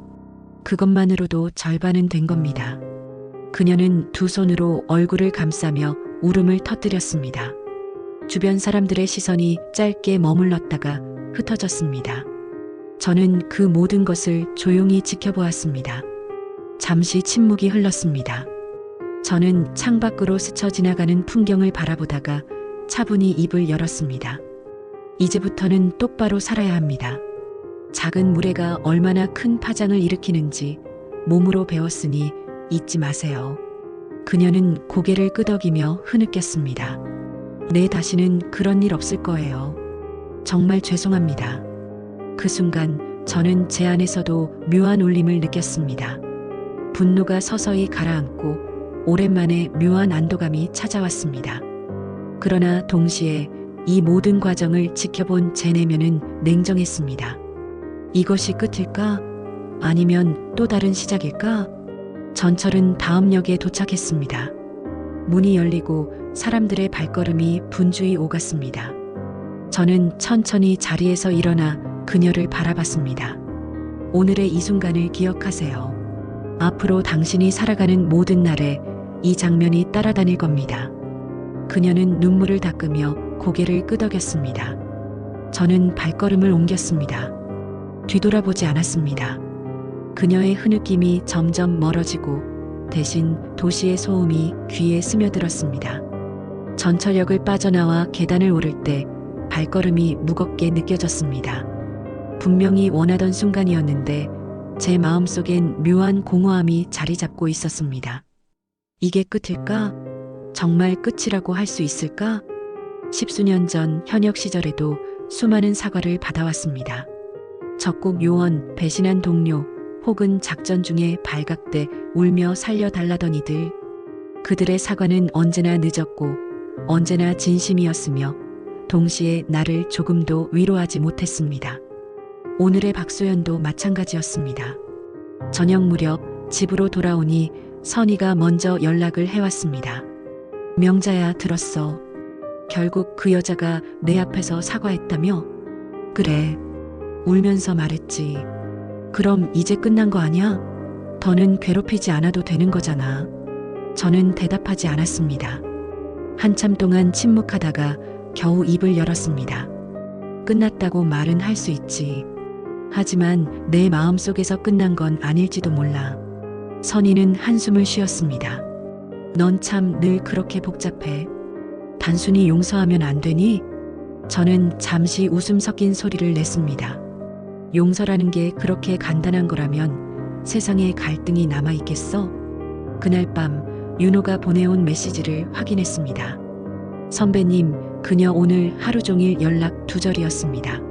그것만으로도 절반은 된 겁니다. 그녀는 두 손으로 얼굴을 감싸며 울음을 터뜨렸습니다. 주변 사람들의 시선이 짧게 머물렀다가 흩어졌습니다. 저는 그 모든 것을 조용히 지켜보았습니다. 잠시 침묵이 흘렀습니다. 저는 창밖으로 스쳐 지나가는 풍경을 바라보다가 차분히 입을 열었습니다. 이제부터는 똑바로 살아야 합니다. 작은 무례가 얼마나 큰 파장을 일으키는지 몸으로 배웠으니 잊지 마세요. 그녀는 고개를 끄덕이며 흐느꼈습니다. 네, 다시는 그런 일 없을 거예요. 정말 죄송합니다. 그 순간 저는 제 안에서도 묘한 울림을 느꼈습니다. 분노가 서서히 가라앉고 오랜만에 묘한 안도감이 찾아왔습니다. 그러나 동시에 이 모든 과정을 지켜본 제 내면은 냉정했습니다. 이것이 끝일까? 아니면 또 다른 시작일까? 전철은 다음 역에 도착했습니다. 문이 열리고 사람들의 발걸음이 분주히 오갔습니다. 저는 천천히 자리에서 일어나 그녀를 바라봤습니다. 오늘의 이 순간을 기억하세요. 앞으로 당신이 살아가는 모든 날에 이 장면이 따라다닐 겁니다. 그녀는 눈물을 닦으며 고개를 끄덕였습니다. 저는 발걸음을 옮겼습니다. 뒤돌아보지 않았습니다. 그녀의 흐느낌이 점점 멀어지고 대신 도시의 소음이 귀에 스며들었습니다. 전철역을 빠져나와 계단을 오를 때 발걸음이 무겁게 느껴졌습니다. 분명히 원하던 순간이었는데 제 마음속엔 묘한 공허함이 자리 잡고 있었습니다. 이게 끝일까? 정말 끝이라고 할 수 있을까? 10수년 전 현역 시절에도 수많은 사과를 받아왔습니다. 적국 요원, 배신한 동료, 혹은 작전 중에 발각돼 울며 살려달라던 이들. 그들의 사과는 언제나 늦었고 언제나 진심이었으며 동시에 나를 조금도 위로하지 못했습니다. 오늘의 박소연도 마찬가지였습니다. 저녁 무렵 집으로 돌아오니 선희가 먼저 연락을 해왔습니다. 명자야, 들었어. 결국 그 여자가 내 앞에서 사과했다며? 그래. 울면서 말했지. 그럼 이제 끝난 거 아니야? 더는 괴롭히지 않아도 되는 거잖아. 저는 대답하지 않았습니다. 한참 동안 침묵하다가 겨우 입을 열었습니다. 끝났다고 말은 할 수 있지. 하지만 내 마음속에서 끝난 건 아닐지도 몰라. 선희는 한숨을 쉬었습니다. 넌 참 늘 그렇게 복잡해. 단순히 용서하면 안 되니? 저는 잠시 웃음 섞인 소리를 냈습니다. 용서라는 게 그렇게 간단한 거라면 세상에 갈등이 남아있겠어? 그날 밤 윤호가 보내온 메시지를 확인했습니다. 선배님, 그녀 오늘 하루 종일 연락 두절이었습니다.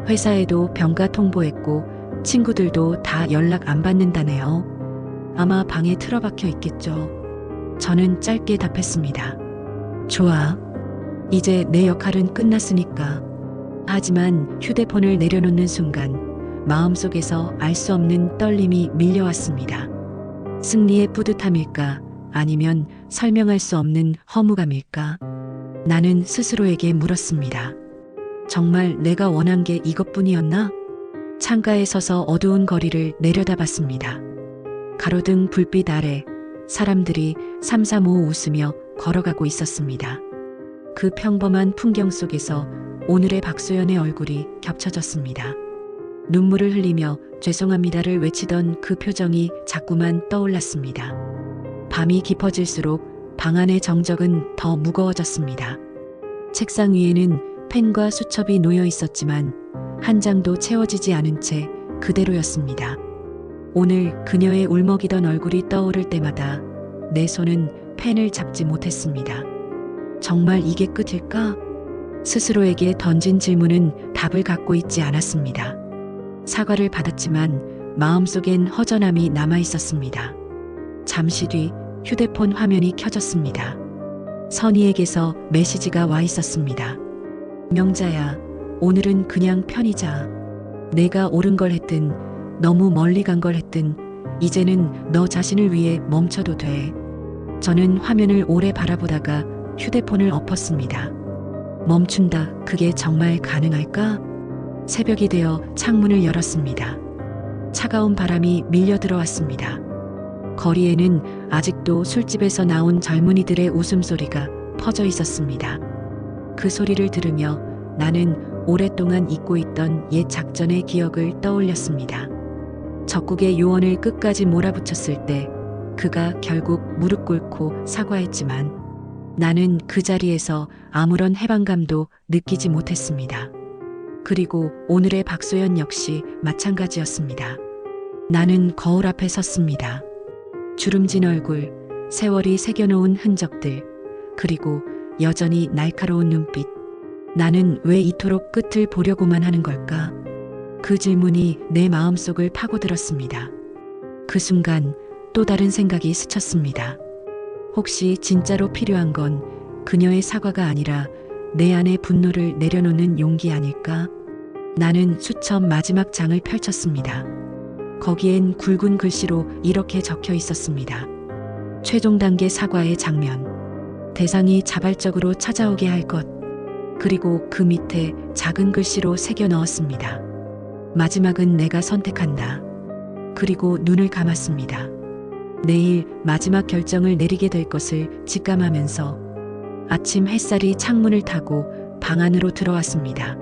회사에도 병가 통보했고 친구들도 다 연락 안 받는다네요. 아마 방에 틀어박혀 있겠죠. 저는 짧게 답했습니다. 좋아. 이제 내 역할은 끝났으니까. 하지만 휴대폰을 내려놓는 순간 마음속에서 알 수 없는 떨림이 밀려왔습니다. 승리의 뿌듯함일까? 아니면 설명할 수 없는 허무감일까? 나는 스스로에게 물었습니다. 정말 내가 원한 게 이것뿐이었나? 창가에 서서 어두운 거리를 내려다봤습니다. 가로등 불빛 아래 사람들이 삼삼오오 웃으며 걸어가고 있었습니다. 그 평범한 풍경 속에서 오늘의 박소연의 얼굴이 겹쳐졌습니다. 눈물을 흘리며 죄송합니다를 외치던 그 표정이 자꾸만 떠올랐습니다. 밤이 깊어질수록 방 안의 정적은 더 무거워졌습니다. 책상 위에는 펜과 수첩이 놓여 있었지만 한 장도 채워지지 않은 채 그대로였습니다. 오늘 그녀의 울먹이던 얼굴이 떠오를 때마다 내 손은 펜을 잡지 못했습니다. 정말 이게 끝일까? 스스로에게 던진 질문은 답을 갖고 있지 않았습니다. 사과를 받았지만 마음속엔 허전함이 남아 있었습니다. 잠시 뒤 휴대폰 화면이 켜졌습니다. 선희에게서 메시지가 와 있었습니다. 명자야, 오늘은 그냥 편히 자. 내가 옳은 걸 했든 너무 멀리 간 걸 했든 이제는 너 자신을 위해 멈춰도 돼. 저는 화면을 오래 바라보다가 휴대폰을 엎었습니다. 멈춘다, 그게 정말 가능할까? 새벽이 되어 창문을 열었습니다. 차가운 바람이 밀려 들어왔습니다. 거리에는 아직도 술집에서 나온 젊은이들의 웃음소리가 퍼져 있었습니다. 그 소리를 들으며 나는 오랫동안 잊고 있던 옛 작전의 기억을 떠올렸습니다. 적국의 요원을 끝까지 몰아붙였을 때 그가 결국 무릎 꿇고 사과했지만 나는 그 자리에서 아무런 해방감도 느끼지 못했습니다. 그리고 오늘의 박소연 역시 마찬가지였습니다. 나는 거울 앞에 섰습니다. 주름진 얼굴, 세월이 새겨놓은 흔적들, 그리고 여전히 날카로운 눈빛. 나는 왜 이토록 끝을 보려고만 하는 걸까? 그 질문이 내 마음속을 파고들었습니다. 그 순간 또 다른 생각이 스쳤습니다. 혹시 진짜로 필요한 건 그녀의 사과가 아니라 내 안의 분노를 내려놓는 용기 아닐까? 나는 수첩 마지막 장을 펼쳤습니다. 거기엔 굵은 글씨로 이렇게 적혀 있었습니다. 최종 단계 사과의 장면. 대상이 자발적으로 찾아오게 할 것. 그리고 그 밑에 작은 글씨로 새겨 넣었습니다. 마지막은 내가 선택한다. 그리고 눈을 감았습니다. 내일 마지막 결정을 내리게 될 것을 직감하면서 아침 햇살이 창문을 타고 방 안으로 들어왔습니다.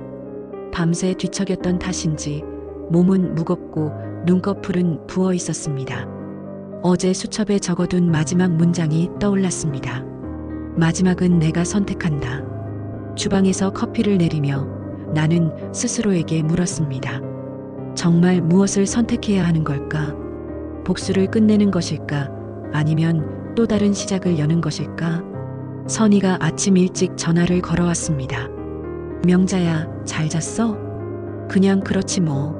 밤새 뒤척였던 탓인지 몸은 무겁고 눈꺼풀은 부어 있었습니다. 어제 수첩에 적어둔 마지막 문장이 떠올랐습니다. 마지막은 내가 선택한다. 주방에서 커피를 내리며 나는 스스로에게 물었습니다. 정말 무엇을 선택해야 하는 걸까? 복수를 끝내는 것일까? 아니면 또 다른 시작을 여는 것일까? 선희가 아침 일찍 전화를 걸어왔습니다. 명자야, 잘 잤어? 그냥 그렇지 뭐.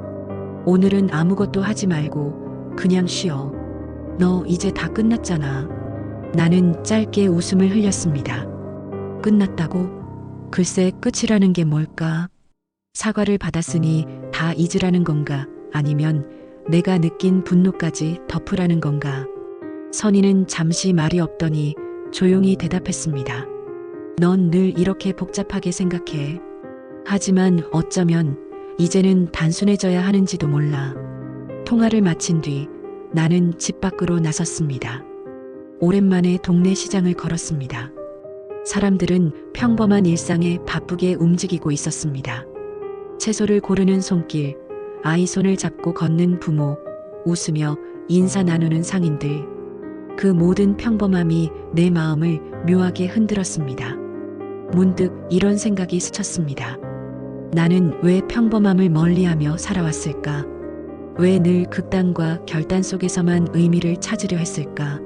오늘은 아무것도 하지 말고 그냥 쉬어. 너 이제 다 끝났잖아. 나는 짧게 웃음을 흘렸습니다. 끝났다고? 글쎄, 끝이라는 게 뭘까? 사과를 받았으니 다 잊으라는 건가? 아니면 내가 느낀 분노까지 덮으라는 건가? 선희는 잠시 말이 없더니 조용히 대답했습니다. 넌 늘 이렇게 복잡하게 생각해. 하지만 어쩌면 이제는 단순해져야 하는지도 몰라. 통화를 마친 뒤 나는 집 밖으로 나섰습니다. 오랜만에 동네 시장을 걸었습니다. 사람들은 평범한 일상에 바쁘게 움직이고 있었습니다. 채소를 고르는 손길, 아이 손을 잡고 걷는 부모, 웃으며 인사 나누는 상인들. 그 모든 평범함이 내 마음을 묘하게 흔들었습니다. 문득 이런 생각이 스쳤습니다. 나는 왜 평범함을 멀리하며 살아왔을까? 왜 늘 극단과 결단 속에서만 의미를 찾으려 했을까?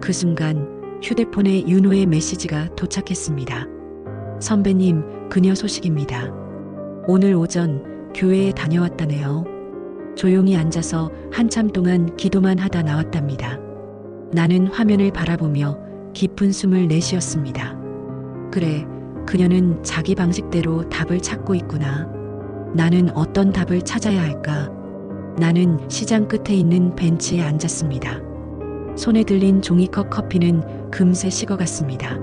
그 순간 휴대폰에 윤호의 메시지가 도착했습니다. 선배님, 그녀 소식입니다. 오늘 오전 교회에 다녀왔다네요. 조용히 앉아서 한참 동안 기도만 하다 나왔답니다. 나는 화면을 바라보며 깊은 숨을 내쉬었습니다. 그래, 그녀는 자기 방식대로 답을 찾고 있구나. 나는 어떤 답을 찾아야 할까? 나는 시장 끝에 있는 벤치에 앉았습니다. 손에 들린 종이컵 커피는 금세 식어갔습니다.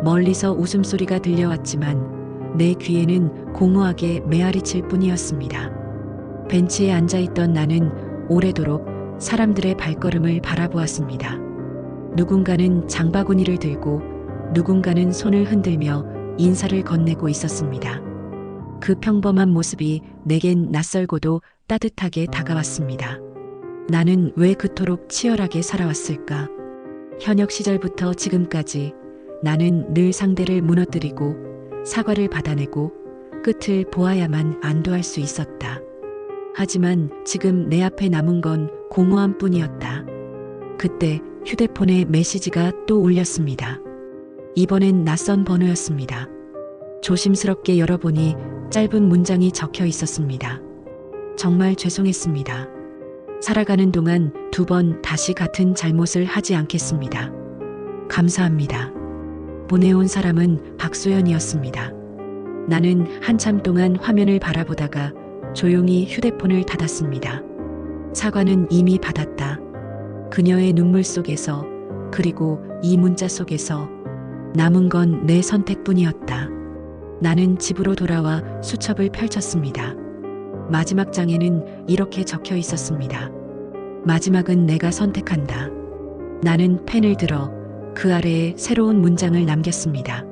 멀리서 웃음소리가 들려왔지만 내 귀에는 공허하게 메아리칠 뿐이었습니다. 벤치에 앉아있던 나는 오래도록 사람들의 발걸음을 바라보았습니다. 누군가는 장바구니를 들고 누군가는 손을 흔들며 인사를 건네고 있었습니다. 그 평범한 모습이 내겐 낯설고도 따뜻하게 다가왔습니다. 나는 왜 그토록 치열하게 살아왔을까? 현역 시절부터 지금까지 나는 늘 상대를 무너뜨리고 사과를 받아내고 끝을 보아야만 안도할 수 있었다. 하지만 지금 내 앞에 남은 건 공허함 뿐이었다. 그때 휴대폰에 메시지가 또 울렸습니다. 이번엔 낯선 번호였습니다. 조심스럽게 열어보니 짧은 문장이 적혀 있었습니다. 정말 죄송했습니다. 살아가는 동안 2번 다시 같은 잘못을 하지 않겠습니다. 감사합니다. 보내온 사람은 박소연이었습니다. 나는 한참 동안 화면을 바라보다가 조용히 휴대폰을 닫았습니다. 사과는 이미 받았다. 그녀의 눈물 속에서, 그리고 이 문자 속에서 남은 건 내 선택뿐이었다. 나는 집으로 돌아와 수첩을 펼쳤습니다. 마지막 장에는 이렇게 적혀 있었습니다. 마지막은 내가 선택한다. 나는 펜을 들어 그 아래에 새로운 문장을 남겼습니다.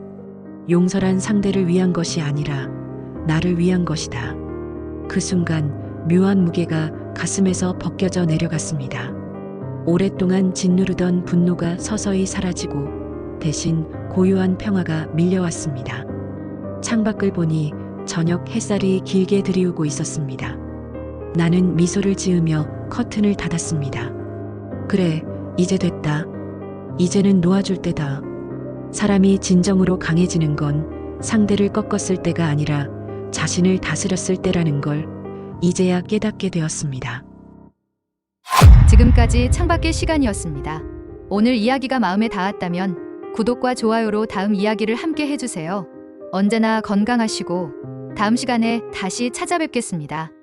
용서란 상대를 위한 것이 아니라 나를 위한 것이다. 그 순간 묘한 무게가 가슴에서 벗겨져 내려갔습니다. 오랫동안 짓누르던 분노가 서서히 사라지고 대신 고요한 평화가 밀려왔습니다. 창밖을 보니 저녁 햇살이 길게 들이우고 있었습니다. 나는 미소를 지으며 커튼을 닫았습니다. 그래, 이제 됐다. 이제는 놓아줄 때다. 사람이 진정으로 강해지는 건 상대를 꺾었을 때가 아니라 자신을 다스렸을 때라는 걸 이제야 깨닫게 되었습니다. 지금까지 창밖의 시간이었습니다. 오늘 이야기가 마음에 닿았다면 구독과 좋아요로 다음 이야기를 함께 해주세요. 언제나 건강하시고 다음 시간에 다시 찾아뵙겠습니다.